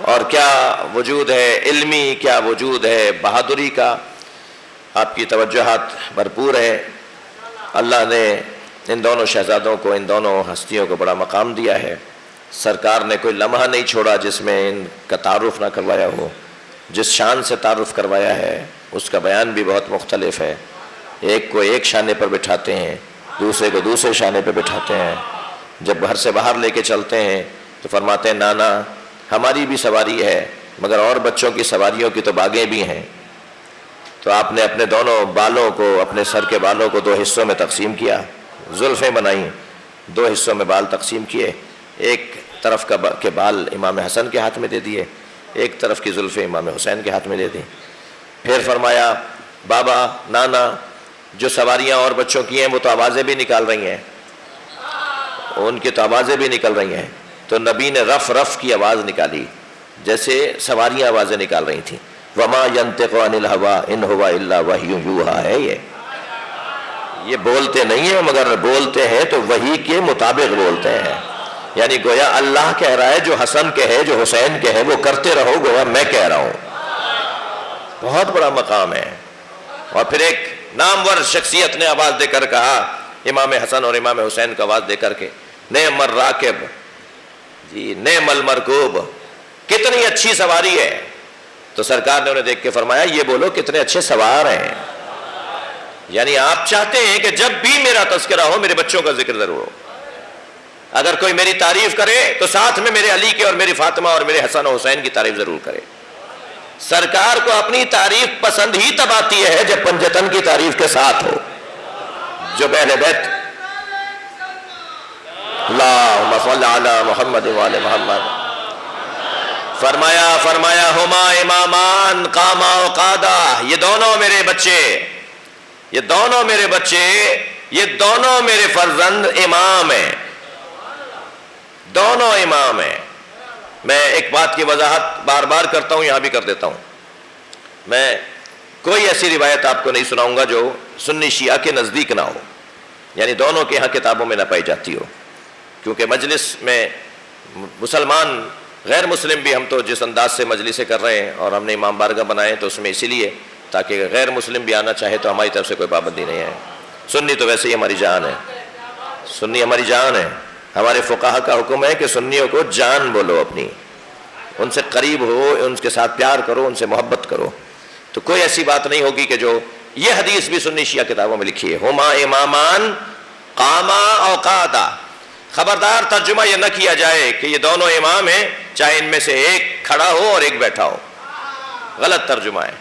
اور کیا وجود ہے علمی، کیا وجود ہے بہادری کا. آپ کی توجہات بھرپور ہے. اللہ نے ان دونوں شہزادوں کو، ان دونوں ہستیوں کو بڑا مقام دیا ہے۔ سرکار نے کوئی لمحہ نہیں چھوڑا جس میں ان کا تعارف نہ کروایا ہو۔ جس شان سے تعارف کروایا ہے اس کا بیان بھی بہت مختلف ہے۔ ایک کو ایک شانے پر بٹھاتے ہیں، دوسرے کو دوسرے شانے پر بٹھاتے ہیں۔ جب گھر سے باہر لے کے چلتے ہیں تو فرماتے ہیں نانا ہماری بھی سواری ہے مگر اور بچوں کی سواریوں کی تو باغیں بھی ہیں۔ تو آپ نے اپنے دونوں بالوں کو، اپنے سر کے بالوں کو 2 حصوں میں تقسیم کیا، زلفیں بنائیں، 2 حصوں میں بال تقسیم کیے، ایک طرف کے بال امام حسن کے ہاتھ میں دے دیے، ایک طرف کی زلفیں امام حسین کے ہاتھ میں دے دیں۔ پھر فرمایا بابا نانا جو سواریاں اور بچوں کی ہیں وہ تو آوازیں بھی نکال رہی ہیں، ان کی تو آوازیں بھی نکل رہی ہیں، تو نبی نے رف رف کی آواز نکالی جیسے سواریاں آوازیں نکال رہی تھیں۔ وما ينطق عن الهوى ان هو الا وحی یوحی ہے، یہ بولتے نہیں ہیں مگر بولتے ہیں تو وحی کے مطابق بولتے ہیں، یعنی گویا اللہ کہہ رہا ہے جو حسن کے ہے، جو حسین کے ہے، وہ کرتے رہو گویا میں کہہ رہا ہوں۔ بہت بڑا مقام ہے۔ اور پھر ایک نامور شخصیت نے آواز دے کر کہا، امام حسن اور امام حسین کا آواز دے کر کے، نعم الراکب، جی نعم المرکوب، کتنی اچھی سواری ہے۔ تو سرکار نے انہیں دیکھ کے فرمایا یہ بولو کتنے اچھے سوار ہیں، یعنی آپ چاہتے ہیں کہ جب بھی میرا تذکرہ ہو میرے بچوں کا ذکر ضرور ہو، اگر کوئی میری تعریف کرے تو ساتھ میں میرے علی کے اور میری فاطمہ اور میرے حسن و حسین کی تعریف ضرور کرے۔ سرکار کو اپنی تعریف پسند ہی تب آتی ہے جب پنجتن کی تعریف کے ساتھ ہو، جو اہل بیت اللہم صل علی محمد وعلی محمد۔ فرمایا ہما امامان قاما و قادا، یہ دونوں میرے بچے، یہ دونوں میرے بچے، یہ دونوں میرے فرزند امام ہیں، دونوں امام ہیں۔ میں ایک بات کی وضاحت بار بار کرتا ہوں، یہاں بھی کر دیتا ہوں، میں کوئی ایسی روایت آپ کو نہیں سناؤں گا جو سنی شیعہ کے نزدیک نہ ہو، یعنی دونوں کے ہاں کتابوں میں نہ پائی جاتی ہو، کیونکہ مجلس میں مسلمان غیر مسلم بھی، ہم تو جس انداز سے مجلسیں کر رہے ہیں اور ہم نے امام بارگاہ بنائے تو اس میں اسی لیے تاکہ غیر مسلم بھی آنا چاہے تو ہماری طرف سے کوئی پابندی نہیں ہے۔ سنی تو ویسے ہی ہماری جان ہے، سنی ہماری جان ہے، ہمارے فقہا کا حکم ہے کہ سنیوں کو جان بولو، اپنی ان سے قریب ہو، ان کے ساتھ پیار کرو، ان سے محبت کرو۔ تو کوئی ایسی بات نہیں ہوگی کہ جو یہ حدیث بھی سنی شیعہ کتابوں میں لکھی ہے، ہما امامان قاما او قادا، خبردار ترجمہ یہ نہ کیا جائے کہ یہ دونوں امام ہیں چاہے ان میں سے ایک کھڑا ہو اور ایک بیٹھا ہو، غلط ترجمہ ہے۔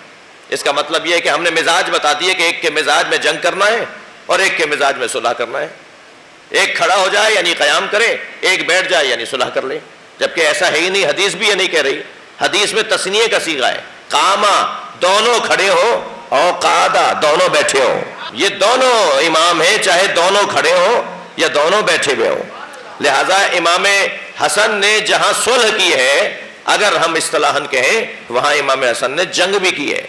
اس کا مطلب یہ ہے کہ ہم نے مزاج بتا دیے کہ ایک کے مزاج میں جنگ کرنا ہے اور ایک کے مزاج میں صلح کرنا ہے، ایک کھڑا ہو جائے یعنی قیام کرے، ایک بیٹھ جائے یعنی صلح کر لے، جبکہ ایسا ہے ہی نہیں، حدیث بھی یہ نہیں کہہ رہی، حدیث میں تثنیہ کا صیغہ ہے، قاما دونوں کھڑے ہو اور قادا دونوں بیٹھے ہو، یہ دونوں امام ہیں چاہے دونوں کھڑے ہو یا دونوں بیٹھے ہوئے ہو۔ لہذا امام حسن نے جہاں صلح کی ہے، اگر ہم اصطلاحاً کہیں وہاں امام حسن نے جنگ بھی کی ہے،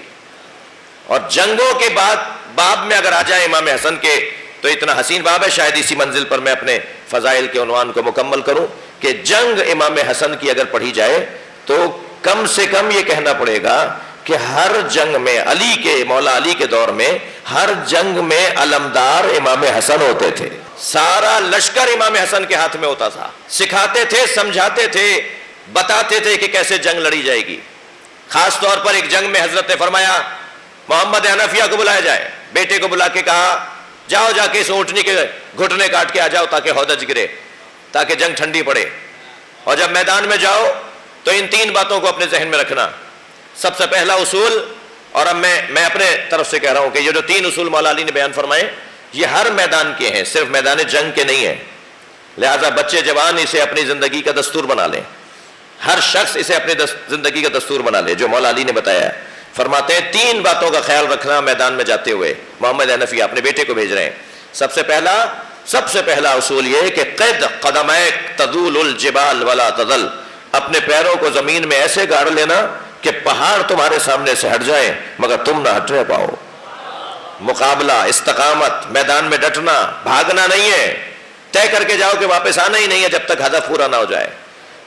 اور جنگوں کے بعد باب میں اگر آ جائے امام حسن کے تو اتنا حسین باب ہے، شاید اسی منزل پر میں اپنے فضائل کے عنوان کو مکمل کروں کہ جنگ امام حسن کی اگر پڑھی جائے تو کم سے کم یہ کہنا پڑے گا کہ ہر جنگ میں علی کے، مولا علی کے دور میں ہر جنگ میں علمدار امام حسن ہوتے تھے، سارا لشکر امام حسن کے ہاتھ میں ہوتا تھا، سکھاتے تھے، سمجھاتے تھے، بتاتے تھے کہ کیسے جنگ لڑی جائے گی۔ خاص طور پر ایک جنگ میں حضرت نے فرمایا محمد حنفیہ کو بلایا جائے، بیٹے کو بلا کے کہا جاؤ جا کے اس اونٹنی کے گھٹنے کاٹ کے آ جاؤ تاکہ ہودج گرے، تاکہ جنگ ٹھنڈی پڑے، اور جب میدان میں جاؤ تو ان 3 باتوں کو اپنے ذہن میں رکھنا۔ سب سے پہلا اصول، اور اب میں اپنے طرف سے کہہ رہا ہوں کہ یہ جو 3 اصول مولا علی نے بیان فرمائے یہ ہر میدان کے ہیں، صرف میدان جنگ کے نہیں ہیں، لہذا بچے جوان اسے اپنی زندگی کا دستور بنا لیں، ہر شخص اسے اپنی زندگی کا دستور بنا لے جو مولا علی نے بتایا ہے۔ فرماتے ہیں 3 باتوں کا خیال رکھنا میدان میں جاتے ہوئے، محمد حنفی اپنے بیٹے کو بھیج رہے ہیں۔ سب سے پہلا اصول یہ کہ قد قدمیک تزول الجبال ولا تزل، اپنے پیروں کو زمین میں ایسے گاڑ لینا کہ پہاڑ تمہارے سامنے سے ہٹ جائیں مگر تم نہ ہٹنے پاؤ۔ مقابلہ، استقامت، میدان میں ڈٹنا، بھاگنا نہیں ہے، طے کر کے جاؤ کہ واپس آنا ہی نہیں ہے جب تک ہدف پورا نہ ہو جائے،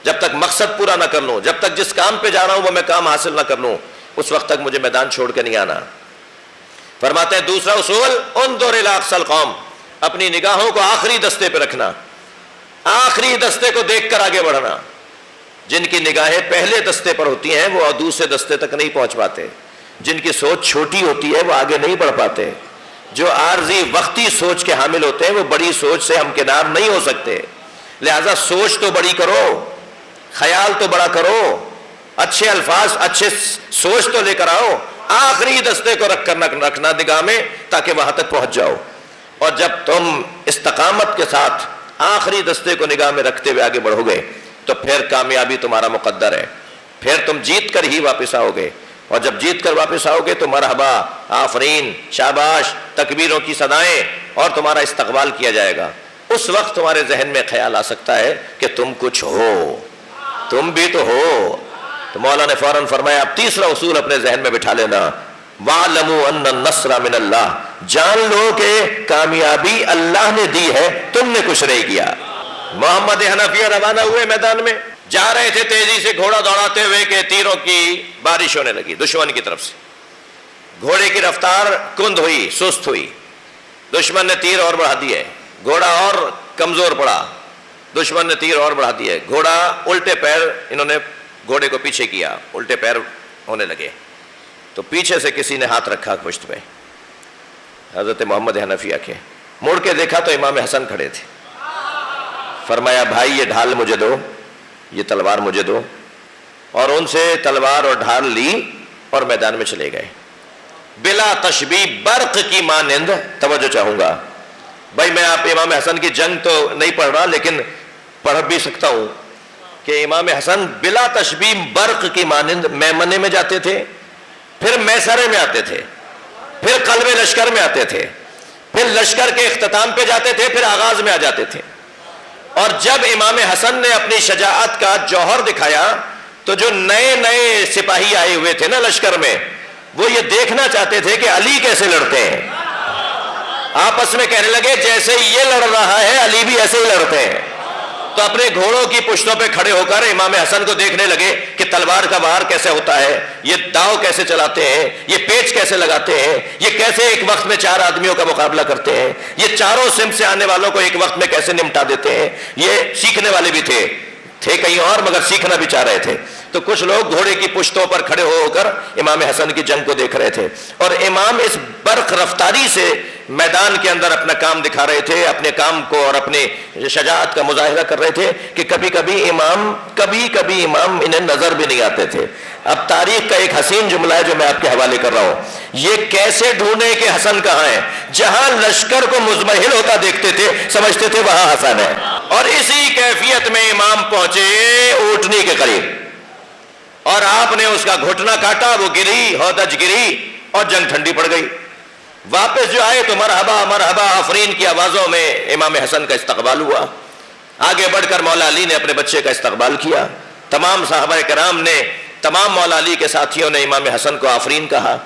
جب تک مقصد پورا نہ کر لوں، جب تک جس کام پہ جا رہا ہوں وہ میں کام حاصل نہ کر لوں، اس وقت تک مجھے میدان چھوڑ کے نہیں آنا۔ فرماتے ہیں دوسرا اصول انظر الی اقصی القوم، اپنی نگاہوں کو آخری دستے پہ رکھنا، آخری دستے کو دیکھ کر آگے بڑھنا۔ جن کی نگاہیں پہلے دستے پر ہوتی ہیں وہ دوسرے دستے تک نہیں پہنچ پاتے، جن کی سوچ چھوٹی ہوتی ہے وہ آگے نہیں بڑھ پاتے، جو عارضی وقتی سوچ کے حامل ہوتے ہیں وہ بڑی سوچ سے ہمکنار نہیں ہو سکتے۔ لہذا سوچ تو بڑی کرو، خیال تو بڑا کرو، اچھے الفاظ، اچھے سوچ تو لے کر آؤ، آخری دستے کو رکھنا نگاہ میں تاکہ وہاں تک پہنچ جاؤ۔ اور جب تم استقامت کے ساتھ آخری دستے کو نگاہ میں رکھتے ہوئے آگے بڑھو گے تو پھر کامیابی تمہارا مقدر ہے، پھر تم جیت کر ہی واپس آؤ گے، اور جب جیت کر واپس آؤ گے تو مرحبا، آفرین، شاباش، تکبیروں کی صدائیں، اور تمہارا استقبال کیا جائے گا۔ اس وقت تمہارے ذہن میں خیال آ سکتا ہے کہ تم کچھ ہو، تم بھی تو ہو۔ تو مولا نے فوراً فرمایا اب تیسرا اصول اپنے ذہن میں بٹھا لینا، وَاعْلَمُوا أَنَّ النَّصْرَ مِنَ اللَّهِ، جان لو کہ کامیابی اللہ نے دی ہے، تم نے کچھ نہیں کیا۔ محمد حنفیہ روانہ ہوئے میدان میں، جا رہے تھے تیزی سے گھوڑا دوڑاتے ہوئے کہ تیروں کی بارش ہونے لگی دشمن کی طرف سے۔ گھوڑے کی رفتار کند ہوئی، سست ہوئی، دشمن نے تیر اور بڑھا دیے، گھوڑا اور کمزور پڑا، دشمن نے تیر اور بڑھا دیے، گھوڑا الٹے پیر، انہوں نے گھوڑے کو پیچھے کیا، الٹے پیر ہونے لگے، تو پیچھے سے کسی نے ہاتھ رکھا پشت پہ، حضرت محمد حنفیہ کے، مڑ کے دیکھا تو امام حسن کھڑے تھے۔ فرمایا بھائی یہ ڈھال مجھے دو، یہ تلوار مجھے دو، اور ان سے تلوار اور ڈھال لی اور میدان میں چلے گئے، بلا تشبیہ برق کی مانند۔ توجہ چاہوں گا بھائی، میں آپ امام حسن کی جنگ تو نہیں پڑھ رہا لیکن پڑھ بھی سکتا ہوں کہ امام حسن بلا تشبیہ برق کی مانند میمنے میں جاتے تھے، پھر میسرے میں آتے تھے، پھر قلب لشکر میں آتے تھے، پھر لشکر کے اختتام پہ جاتے تھے، پھر آغاز میں آ جاتے تھے۔ اور جب امام حسن نے اپنی شجاعت کا جوہر دکھایا تو جو نئے نئے سپاہی آئے ہوئے تھے نا لشکر میں، وہ یہ دیکھنا چاہتے تھے کہ علی کیسے لڑتے ہیں، آپس میں کہنے لگے جیسے یہ لڑ رہا ہے علی بھی ایسے ہی لڑتے ہیں۔ تو اپنے گھوڑوں کی پشتوں پہ کھڑے ہو کر امام حسن کو دیکھنے لگے کہ تلوار کا وار کیسے ہوتا ہے، یہ داؤ کیسے چلاتے ہیں، یہ پیچ کیسے لگاتے ہیں، یہ کیسے ایک وقت میں 4 آدمیوں کا مقابلہ کرتے ہیں، یہ چاروں سمت سے آنے والوں کو ایک وقت میں کیسے نمٹا دیتے ہیں۔ یہ سیکھنے والے بھی تھے کہیں اور مگر سیکھنا بھی چاہ رہے تھے۔ تو کچھ لوگ گھوڑے کی پشتوں پر کھڑے ہو کر امام حسن کی جنگ کو دیکھ رہے تھے، اور امام اس برق رفتاری سے میدان کے اندر اپنا کام دکھا رہے تھے، اپنے کام کو اور اپنے شجاعت کا مظاہرہ کر رہے تھے کہ کبھی کبھی امام انہیں نظر بھی نہیں آتے تھے۔ اب تاریخ کا ایک حسین جملہ ہے جو میں آپ کے حوالے کر رہا ہوں، یہ کیسے ڈھونڈے کہ حسن کہاں ہے؟ جہاں لشکر کو مزمحل ہوتا دیکھتے تھے سمجھتے تھے وہاں حسن ہے، اور اسی کیفیت میں امام پہنچے اونٹنی کے قریب، اور آپ نے اس کا گھٹنا کاٹا، وہ گری، ہودج گری، اور جنگ ٹھنڈی پڑ گئی۔ واپس جو آئے تو مرحبا مرحبا آفرین کی آوازوں میں امام حسن کا استقبال ہوا۔ آگے بڑھ کر مولا علی نے اپنے بچے کا استقبال کیا، تمام صحابہ کرام نے، تمام مولا علی کے ساتھیوں نے امام حسن کو آفرین کہا۔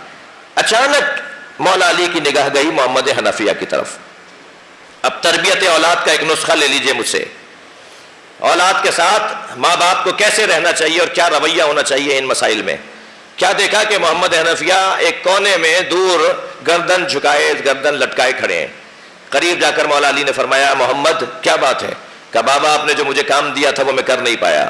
اچانک مولا علی کی نگاہ گئی محمد حنفیہ کی طرف۔ اب تربیت اولاد کا ایک نسخہ لے لیجئے مجھ سے، اولاد کے ساتھ ماں باپ کو کیسے رہنا چاہیے اور کیا رویہ ہونا چاہیے ان مسائل میں۔ کیا دیکھا کہ محمد حنفیہ ایک کونے میں دور گردن جھکائے، گردن لٹکائے کھڑے ہیں۔ قریب جا کر مولا علی نے فرمایا محمد کیا بات ہے؟ کہا بابا آپ نے جو مجھے کام دیا تھا وہ میں کر نہیں پایا،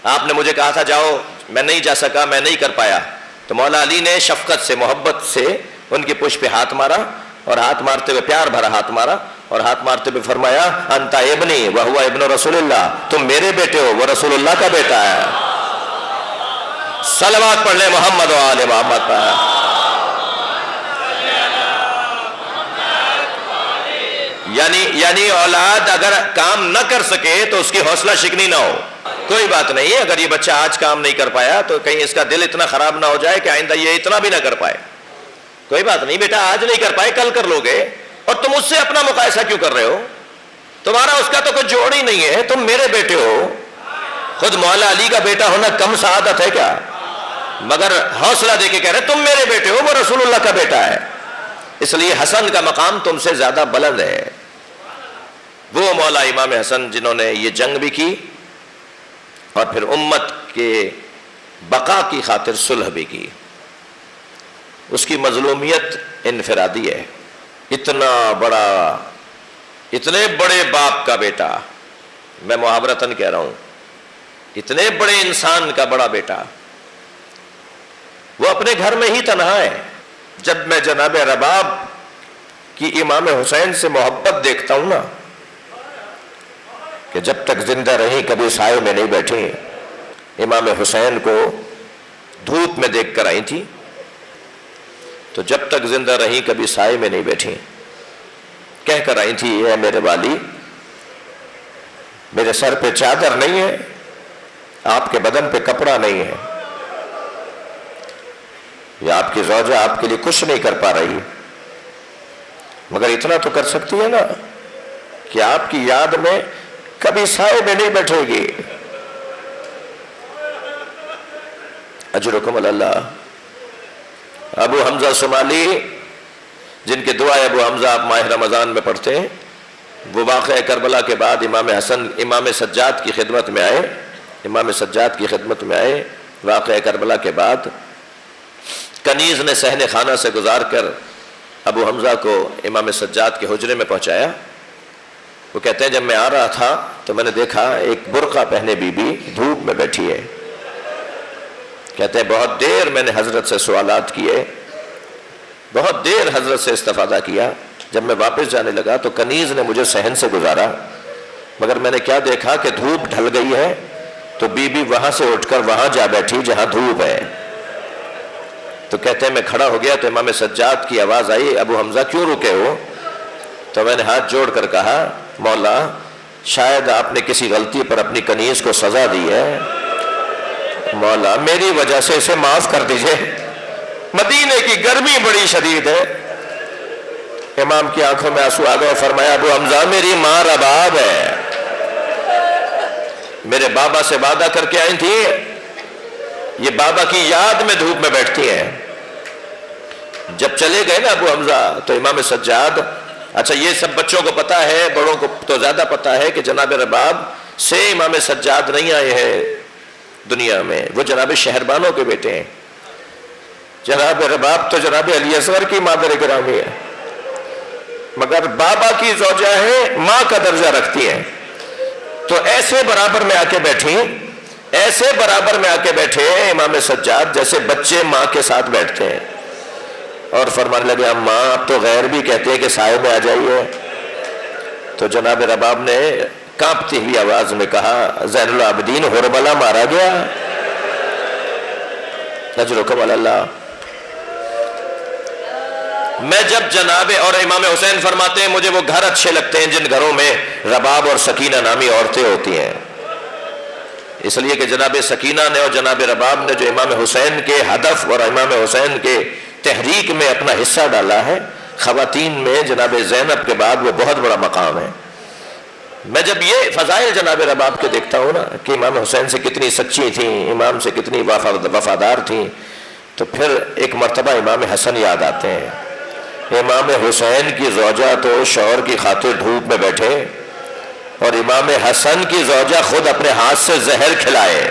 آپ نے مجھے کہا تھا جاؤ، میں نہیں جا سکا، میں نہیں کر پایا۔ تو مولا علی نے شفقت سے، محبت سے ان کی پشت پہ ہاتھ مارا، اور ہاتھ مارتے ہوئے پیار بھرا ہاتھ مارا، اور ہاتھ مارتے ہوئے فرمایا انت ابنی وہو ابن رسول اللہ، تم میرے بیٹے ہو وہ رسول اللہ کا بیٹا ہے۔ صلوات پڑھ لیں محمد و آل محمد پر۔ یعنی اولاد اگر کام نہ کر سکے تو اس کی حوصلہ شکنی نہ ہو، کوئی بات نہیں ہے، اگر یہ بچہ آج کام نہیں کر پایا تو کہیں اس کا دل اتنا خراب نہ ہو جائے کہ آئندہ یہ اتنا بھی نہ کر پائے۔ کوئی بات نہیں بیٹا، آج نہیں کر پائے کل کر لو گے، اور تم اس سے اپنا مقایسہ کیوں کر رہے ہو؟ تمہارا اس کا تو کوئی جوڑ ہی نہیں ہے، تم میرے بیٹے ہو۔ خود مولا علی کا بیٹا ہونا کم سعادت ہے کیا؟ مگر حوصلہ دے کے کہہ رہے تم میرے بیٹے ہو، وہ رسول اللہ کا بیٹا ہے۔ اس لیے حسن کا مقام تم سے زیادہ بلند ہے۔ وہ مولا امام حسن جنہوں نے یہ جنگ بھی کی اور پھر امت کے بقا کی خاطر صلح بھی کی۔ اس کی مظلومیت انفرادی ہے، اتنا بڑا اتنے بڑے باپ کا بیٹا، میں محاورتاً کہہ رہا ہوں، اتنے بڑے انسان کا بڑا بیٹا، وہ اپنے گھر میں ہی تنہا ہے۔ جب میں جناب رباب کی امام حسین سے محبت دیکھتا ہوں نا، کہ جب تک زندہ رہی کبھی سائے میں نہیں بیٹھی، امام حسین کو دھوپ میں دیکھ کر آئی تھی، تو جب تک زندہ رہی کبھی سائے میں نہیں بیٹھی، کہہ کر آئی تھی، اے میرے والی، میرے سر پہ چادر نہیں ہے، آپ کے بدن پہ کپڑا نہیں ہے، یا آپ کی زوجہ آپ کے لیے کچھ نہیں کر پا رہی، مگر اتنا تو کر سکتی ہے نا کہ آپ کی یاد میں کبھی سائے میں نہیں بیٹھے گی۔ اجرکم اللہ۔ ابو حمزہ شمالی، جن کے دعائے ابو حمزہ آپ ماہ رمضان میں پڑھتے ہیں، وہ واقعہ کربلا کے بعد امام سجاد کی خدمت میں آئے، امام سجاد کی خدمت میں آئے۔ واقعہ کربلا کے بعد کنیز نے صحن خانہ سے گزار کر ابو حمزہ کو امام سجاد کے حجرے میں پہنچایا۔ وہ کہتے ہیں جب میں آ رہا تھا تو میں نے دیکھا ایک برقع پہنے بی بی دھوپ میں بیٹھی ہے۔ کہتے ہیں بہت دیر میں نے حضرت سے سوالات کیے، بہت دیر حضرت سے استفادہ کیا۔ جب میں واپس جانے لگا تو کنیز نے مجھے صحن سے گزارا، مگر میں نے کیا دیکھا کہ دھوپ ڈھل گئی ہے، تو بی بی وہاں سے اٹھ کر وہاں جا بیٹھی جہاں دھوپ ہے۔ تو کہتے ہیں میں کھڑا ہو گیا تو امام سجاد کی آواز آئی، ابو حمزہ کیوں رکے ہو؟ تو میں نے ہاتھ جوڑ کر کہا، مولا شاید آپ نے کسی غلطی پر اپنی کنیز کو سزا دی ہے، مولا میری وجہ سے اسے معاف کر دیجئے، مدینے کی گرمی بڑی شدید ہے۔ امام کی آنکھوں میں آنسو آ گئے، فرمایا ابو حمزہ میری ماں رباب ہے، میرے بابا سے وعدہ کر کے آئی تھی، یہ بابا کی یاد میں دھوپ میں بیٹھتی ہیں۔ جب چلے گئے نا ابو حمزہ تو امام سجاد، اچھا یہ سب بچوں کو پتا ہے، بڑوں کو تو زیادہ پتا ہے کہ جناب رباب سے امام سجاد نہیں آئے ہیں دنیا میں، وہ جناب شہربانوں کے بیٹے ہیں۔ جناب رباب تو جناب علی اصغر کی مادر گرامی ہے، مگر بابا کی زوجہ ہے، ماں کا درجہ رکھتی ہے۔ تو ایسے برابر میں آ کے بیٹھی، ایسے برابر میں آ کے بیٹھے امام سجاد جیسے بچے ماں کے ساتھ بیٹھتے ہیں، اور فرمانے لگے اماں اب تو غیر بھی کہتے ہیں کہ سائے میں آ جائیے۔ تو جناب رباب نے کانپتی ہوئی آواز میں کہا، زین العابدین ہربلا مارا گیا، اجرکم اللہ۔ میں جب جناب اور امام حسین فرماتے ہیں مجھے وہ گھر اچھے لگتے ہیں جن گھروں میں رباب اور سکینہ نامی عورتیں ہوتی ہیں، اس لیے کہ جناب سکینہ نے اور جناب رباب نے جو امام حسین کے ہدف اور امام حسین کے تحریک میں اپنا حصہ ڈالا ہے، خواتین میں جناب زینب کے بعد وہ بہت بڑا مقام ہے۔ میں جب یہ فضائل جناب رباب کے دیکھتا ہوں نا کہ امام حسین سے کتنی سچی تھیں، امام سے کتنی وفادار تھیں، تو پھر ایک مرتبہ امام حسن یاد آتے ہیں۔ امام حسین کی زوجہ تو شوہر کی خاطر دھوپ میں بیٹھے، اور امام حسن کی زوجہ خود اپنے ہاتھ سے زہر کھلائے۔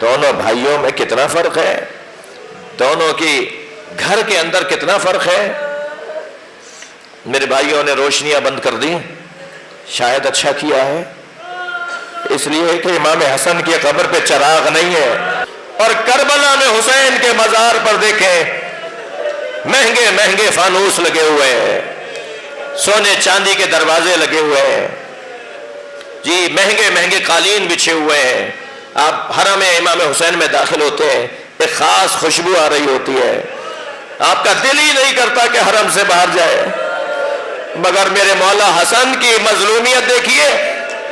دونوں بھائیوں میں کتنا فرق ہے، دونوں کی گھر کے اندر کتنا فرق ہے۔ میرے بھائیوں نے روشنیاں بند کر دی، شاید اچھا کیا ہے، اس لیے کہ امام حسن کی قبر پہ چراغ نہیں ہے، اور کربلا میں حسین کے مزار پر دیکھیں مہنگے مہنگے فانوس لگے ہوئے ہیں، سونے چاندی کے دروازے لگے ہوئے ہیں، جی مہنگے مہنگے قالین بچھے ہوئے ہیں۔ آپ حرم امام حسین میں داخل ہوتے ہیں، ایک خاص خوشبو آ رہی ہوتی ہے، آپ کا دل ہی نہیں کرتا کہ حرم سے باہر جائے، مگر میرے مولا حسن کی مظلومیت دیکھیے،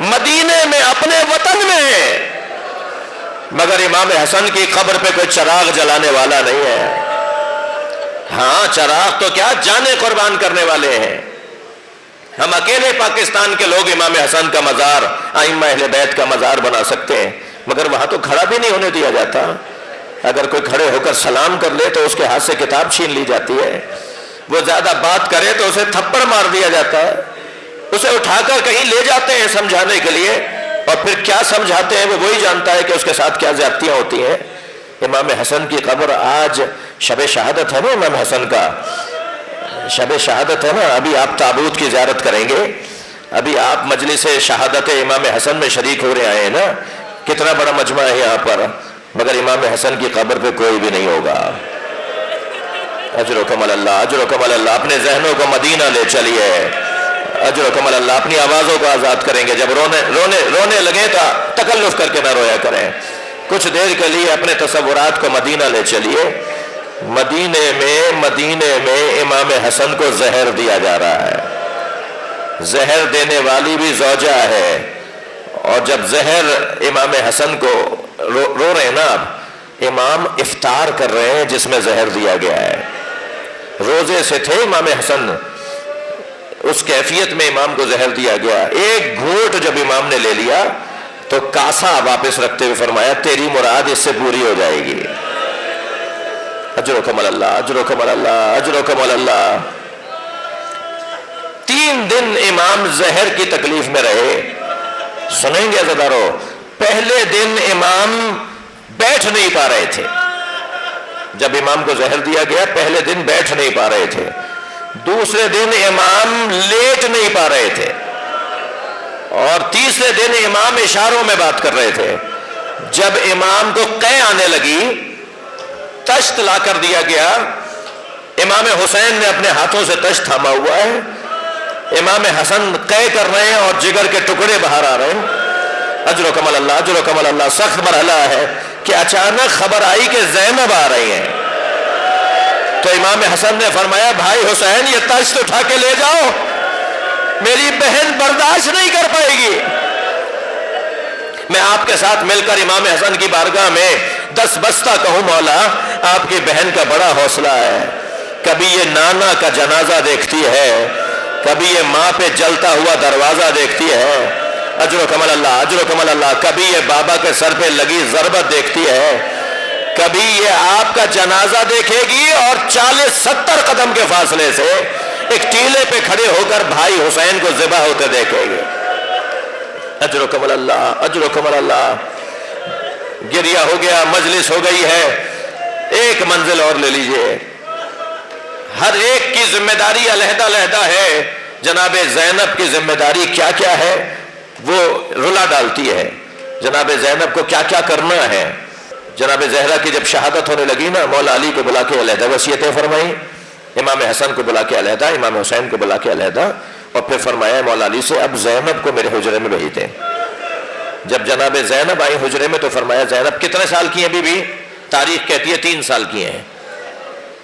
مدینے میں اپنے وطن میں، مگر امام حسن کی قبر پہ کوئی چراغ جلانے والا نہیں ہے۔ ہاں چراغ تو کیا، جانیں قربان کرنے والے ہیں۔ ہم اکیلے پاکستان کے لوگ امام حسن کا مزار، ائمہ اہل بیت کا مزار بنا سکتے ہیں، مگر وہاں تو کھڑا بھی نہیں ہونے دیا جاتا۔ اگر کوئی کھڑے ہو کر سلام کر لے تو اس کے ہاتھ سے کتاب چھین لی جاتی ہے، وہ زیادہ بات کرے تو اسے تھپڑ مار دیا جاتا ہے، اسے اٹھا کر کہیں لے جاتے ہیں سمجھانے کے لیے، اور پھر کیا سمجھاتے ہیں وہ وہی جانتا ہے کہ اس کے ساتھ کیا زیادتیاں ہوتی ہیں۔ امام حسن کی قبر، آج شب شہادت ہے نا امام حسن کا، شب شہادت ہے نا، ابھی آپ تابوت کی زیارت کریں گے، ابھی آپ مجلس شہادت امام حسن میں شریک ہو رہے ہیں نا، کتنا بڑا مجمع ہے یہاں پر، مگر امام حسن کی قبر پہ کوئی بھی نہیں ہوگا۔ اجرکم اللہ، اجرکم اللہ، اپنے ذہنوں کو مدینہ لے چلیے، اجرکم اللہ، اپنی آوازوں کو آزاد کریں گے، جب رونے لگے تو تکلف کر کے نہ رویا کریں، کچھ دیر کے لیے اپنے تصورات کو مدینہ لے چلیے۔ مدینے میں امام حسن کو زہر دیا جا رہا ہے، زہر دینے والی بھی زوجہ ہے، اور جب زہر امام حسن کو رو رہے ہیں نا، امام افطار کر رہے ہیں جس میں زہر دیا گیا ہے، روزے سے تھے امام حسن، اس کیفیت میں امام کو زہر دیا گیا، ایک گھونٹ جب امام نے لے لیا تو کاسا واپس رکھتے ہوئے فرمایا تیری مراد اس سے پوری ہو جائے گی۔ اجرکم اللہ، اجرکم اللہ، اجرکم اللہ۔ 3 دن امام زہر کی تکلیف میں رہے، سنیں گے عزیزارو، پہلے دن امام بیٹھ نہیں پا رہے تھے، جب امام کو زہر دیا گیا پہلے دن بیٹھ نہیں پا رہے تھے، دوسرے دن امام لیٹ نہیں پا رہے تھے، اور تیسرے دن امام اشاروں میں بات کر رہے تھے۔ جب امام کو قے آنے لگی، تشت لا کر دیا گیا، امام حسین نے اپنے ہاتھوں سے تشت تھاما ہوا ہے، امام حسن قے کر رہے ہیں اور جگر کے ٹکڑے باہر آ رہے ہیں۔ اجرکم اللہ، اجرکم اللہ۔ سخت مرحلہ ہے کہ اچانک خبر آئی کہ زینب آ رہی ہیں، تو امام حسن نے فرمایا بھائی حسین یہ تشت اٹھا کے لے جاؤ، میری بہن برداشت نہیں کر پائے گی۔ میں آپ کے ساتھ مل کر امام حسن کی بارگاہ میں 10 بستہ کہوں مولا آپ کی بہن کا بڑا حوصلہ ہے، کبھی یہ نانا کا جنازہ دیکھتی ہے، کبھی یہ ماں پہ جلتا ہوا دروازہ دیکھتی ہے، اجرکم اللہ، اجرکم اللہ، کبھی یہ بابا کے سر پہ لگی ضربت دیکھتی ہے، کبھی یہ آپ کا جنازہ دیکھے گی اور 40-70 قدم کے فاصلے سے ایک ٹیلے پہ کھڑے ہو کر بھائی حسین کو ذبح ہوتے دیکھے گی۔ اجرکم اللہ، اجرکم اللہ۔ گریہ ہو گیا، مجلس ہو گئی ہے، ایک منزل اور لے لیجئے، ہر ایک کی ذمہ داری علیحدہ علیحدہ ہے۔ جناب زینب کی ذمہ داری کیا کیا ہے وہ رلا ڈالتی ہے، جناب زینب کو کیا کیا کرنا ہے۔ جناب زہرا کی جب شہادت ہونے لگی نا، مولا علی کو بلا کے علیحدہ وصیتیں فرمائی، امام حسن کو بلا کے علیحدہ، امام حسین کو بلا کے علیحدہ، اور پھر فرمایا مولا علی سے اب زینب کو میرے حجرے میں بھیج دیں۔ جب جناب زینب آئی حجرے میں تو فرمایا زینب کتنے سال کی ہیں بی بی؟ تاریخ کہتی ہے 3 سال کی ہیں،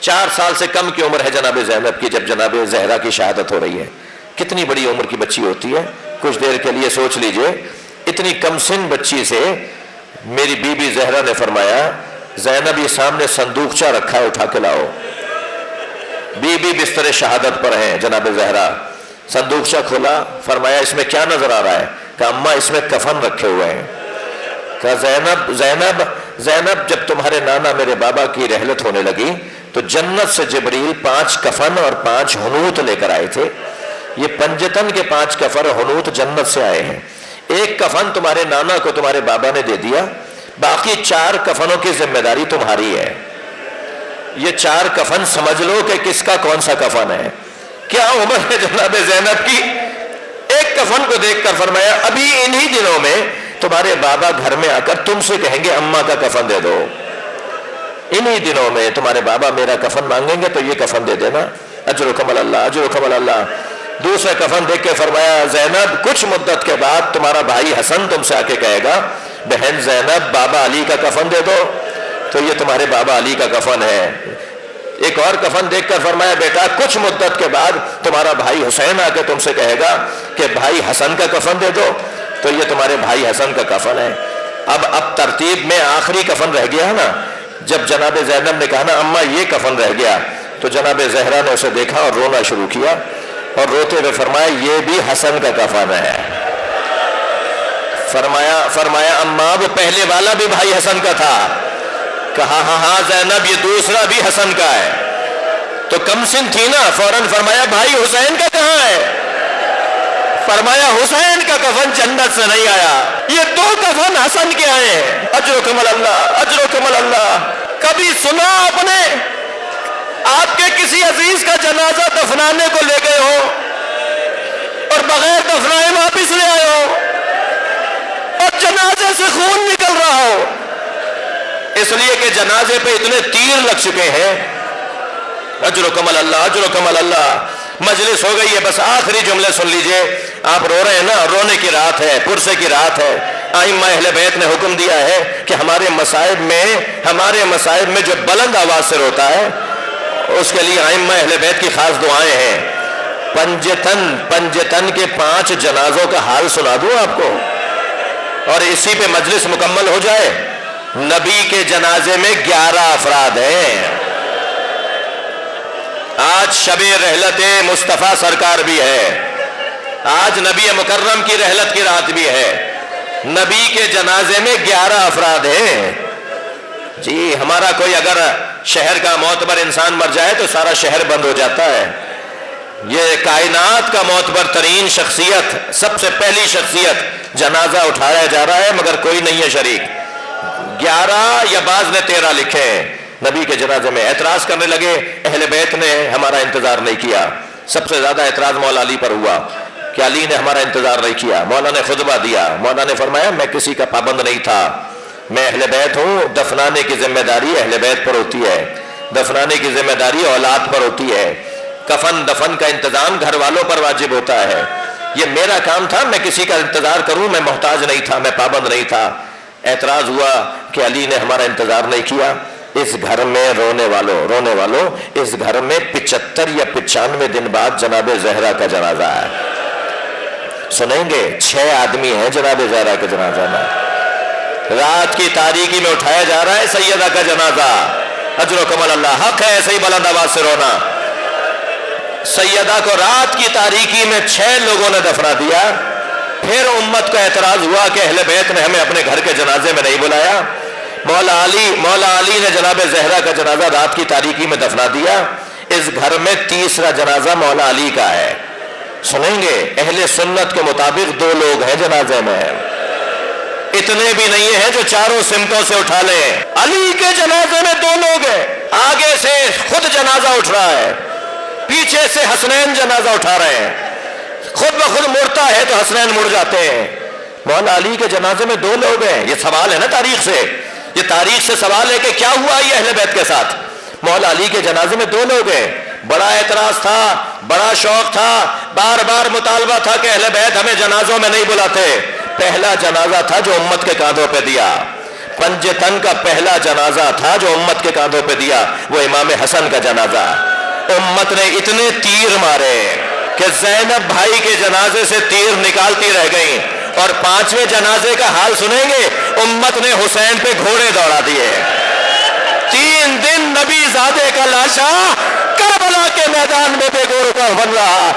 4 سال سے کم کی عمر ہے جناب زینب کی جب جناب زہرا کی شہادت ہو رہی ہے۔ کتنی بڑی عمر کی بچی ہوتی ہے، کچھ دیر کے لیے سوچ لیجئے، اتنی کم سن بچی سے میری بی بی زہرا نے فرمایا زینب یہ سامنے صندوقچہ رکھا ہے اٹھا کے لاؤ۔ بی بی بستر شہادت پر ہیں، جناب زہرا صندوقچہ کھولا، فرمایا اس میں کیا نظر آ رہا ہے؟ کہا اماں اس میں کفن رکھے ہوئے ہیں۔ کہا زینب جب تمہارے نانا میرے بابا کی رحلت ہونے لگی تو جنت سے جبریل 5 کفن اور 5 حنوت لے کر آئے تھے، یہ پنجتن کے 5 کفن حنوت جنت سے آئے ہیں، ایک کفن تمہارے نانا کو تمہارے بابا نے دے دیا، باقی 4 کفنوں کی ذمہ داری تمہاری ہے۔ یہ 4 کفن سمجھ لو کہ کس کا کون سا کفن ہے۔ کیا عمر ہے جناب زینب کی، ایک کفن کو دیکھ کر فرمایا ابھی انہی دنوں میں تمہارے بابا گھر میں آ کر تم سے کہیں گے اماں کا کفن دے دو، انہی دنوں میں تمہارے بابا میرا کفن مانگیں گے تو یہ کفن دے دینا۔ اجرکم اللہ، اجرکم اللہ۔ دوسرا کفن دیکھ کے فرمایا زینب کچھ مدت کے بعد تمہارا بھائی حسن تم سے آ کے کہے گا بہن زینب بابا علی کا کفن دے دو، تو یہ تمہارے بابا علی کا کفن ہے۔ ایک اور کفن دیکھ کر فرمایا بیٹا کچھ مدت کے بعد تمہارا بھائی حسین آ کے تم سے کہے گا کہ بھائی حسن کا کفن دے دو، تو یہ تمہارے بھائی حسن کا کفن ہے۔ اب ترتیب میں آخری کفن رہ گیا ہے نا، جب جناب زینب نے کہا نا اماں یہ کفن رہ گیا، تو جناب زہرا نے اسے دیکھا اور رونا شروع کیا، اور روتے ہوئے فرمایا یہ بھی حسن کا کفن ہے۔ فرمایا اماں وہ پہلے والا بھی بھائی حسن کا تھا؟ کہا ہاں زینب یہ دوسرا بھی حسن کا ہے۔ تو کم سن تھی نا، فوراً فرمایا بھائی حسین کا کہاں ہے؟ فرمایا حسین کا کفن جنت سے نہیں آیا، یہ 2 کفن حسن کے آئے ہیں۔ اجرکم اللہ، اجرکم اللہ۔ کبھی سنا آپ نے آپ کے کسی عزیز کا جنازہ دفنانے کو لے گئے ہو اور بغیر دفنائے واپس لے آئے ہو اور جنازے سے خون نکل رہا ہو، اس لیے کہ جنازے پہ اتنے تیر لگ چکے ہیں. اجرکم اللہ، اجرکم اللہ. مجلس ہو گئی ہے، بس آخری جملے سن لیجئے. آپ رو رہے ہیں نا، رونے کی رات ہے، پرسے کی رات ہے. ائمہ اہل بیت نے حکم دیا ہے کہ ہمارے مصائب میں جو بلند آواز سے روتا ہے اس کے لیے ائمہ اہل بیت کی خاص دعائیں ہیں. پنجتن کے 5 جنازوں کا حال سنا دوں آپ کو اور اسی پہ مجلس مکمل ہو جائے. نبی کے جنازے میں 11 افراد ہیں. آج شب رحلت مصطفیٰ سرکار بھی ہے، آج نبی مکرم کی رحلت کی رات بھی ہے. نبی کے جنازے میں 11 افراد ہیں. جی ہمارا کوئی اگر شہر کا معتبر انسان مر جائے تو سارا شہر بند ہو جاتا ہے. یہ کائنات کا معتبر ترین شخصیت، سب سے پہلی شخصیت، جنازہ اٹھایا جا رہا ہے مگر کوئی نہیں ہے شریک. 11 یا بعض نے 13 لکھے ہیں. نبی کے جنازے میں اعتراض کرنے لگے. اہل بیت نے ہمارا انتظار نہیں کیا. سب سے زیادہ اعتراض مولا علی پر ہوا کہ علی نے ہمارا انتظار نہیں کیا. مولا نے خطبہ دیا، مولا نے فرمایا میں کسی کا پابند نہیں تھا، میں اہل بیت ہوں. دفنانے کی ذمہ داری اہل بیت پر ہوتی ہے، دفنانے کی ذمہ داری اولاد پر ہوتی ہے. کفن دفن کا انتظام گھر والوں پر واجب ہوتا ہے. یہ میرا کام تھا، میں کسی کا انتظار کروں، میں محتاج نہیں تھا، میں پابند نہیں تھا. اعتراض ہوا کہ علی نے ہمارا انتظار نہیں کیا. اس گھر میں رونے والوں اس گھر میں 75 یا 95 دن بعد جناب زہرا کا جنازہ ہے. سنیں گے 6 آدمی ہیں جناب زہرا کے جنازہ میں. رات کی تاریکی میں اٹھایا جا رہا ہے سیدہ کا جنازہ. اجرکم اللہ. حق ہے ایسے ہی بلند آواز سے رونا. سیدہ کو رات کی تاریکی میں 6 لوگوں نے دفنا دیا. پھر امت کا اعتراض ہوا کہ اہل بیت نے ہمیں اپنے گھر کے جنازے میں نہیں بلایا. مولا علی نے جناب زہرا کا جنازہ رات کی تاریکی میں دفنا دیا. اس گھر میں تیسرا جنازہ مولا علی کا ہے. سنیں گے اہل سنت کے مطابق 2 لوگ ہیں جنازے میں. اتنے بھی نہیں ہیں جو چاروں سمتوں سے اٹھا لیں. علی کے جنازے میں 2 لوگ ہیں. آگے سے خود جنازہ اٹھ رہا ہے، پیچھے سے حسنین جنازہ اٹھا رہے ہیں. خود بخود مڑتا ہے تو حسنین مڑ جاتے ہیں. مولا علی کے جنازے میں 2 لوگ ہیں. یہ سوال ہے نا تاریخ سے، یہ تاریخ سے سوال ہے کہ کیا ہوا یہ اہل بیت کے ساتھ. مولا علی کے جنازے میں 2 لوگ ہیں. بڑا اعتراض تھا، بڑا شوق تھا، بار بار مطالبہ تھا کہ اہل بیت ہمیں جنازوں میں نہیں بلاتے. پہلا جنازہ تھا جو امت کے کاندھوں پہ دیا. پنجتن کا پہلا جنازہ تھا جو امت کے کاندھوں پہ دیا، وہ امام حسن کا جنازہ. امت نے اتنے تیر مارے کہ زینب بھائی کے جنازے سے تیر نکالتی رہ گئیں. اور 5ویں جنازے کا حال سنیں گے، امت نے حسین پہ گھوڑے دوڑا دیے. 3 دن نبی زادے کا لاشا کربلا کے میدان میں بے گور کا بن رہا.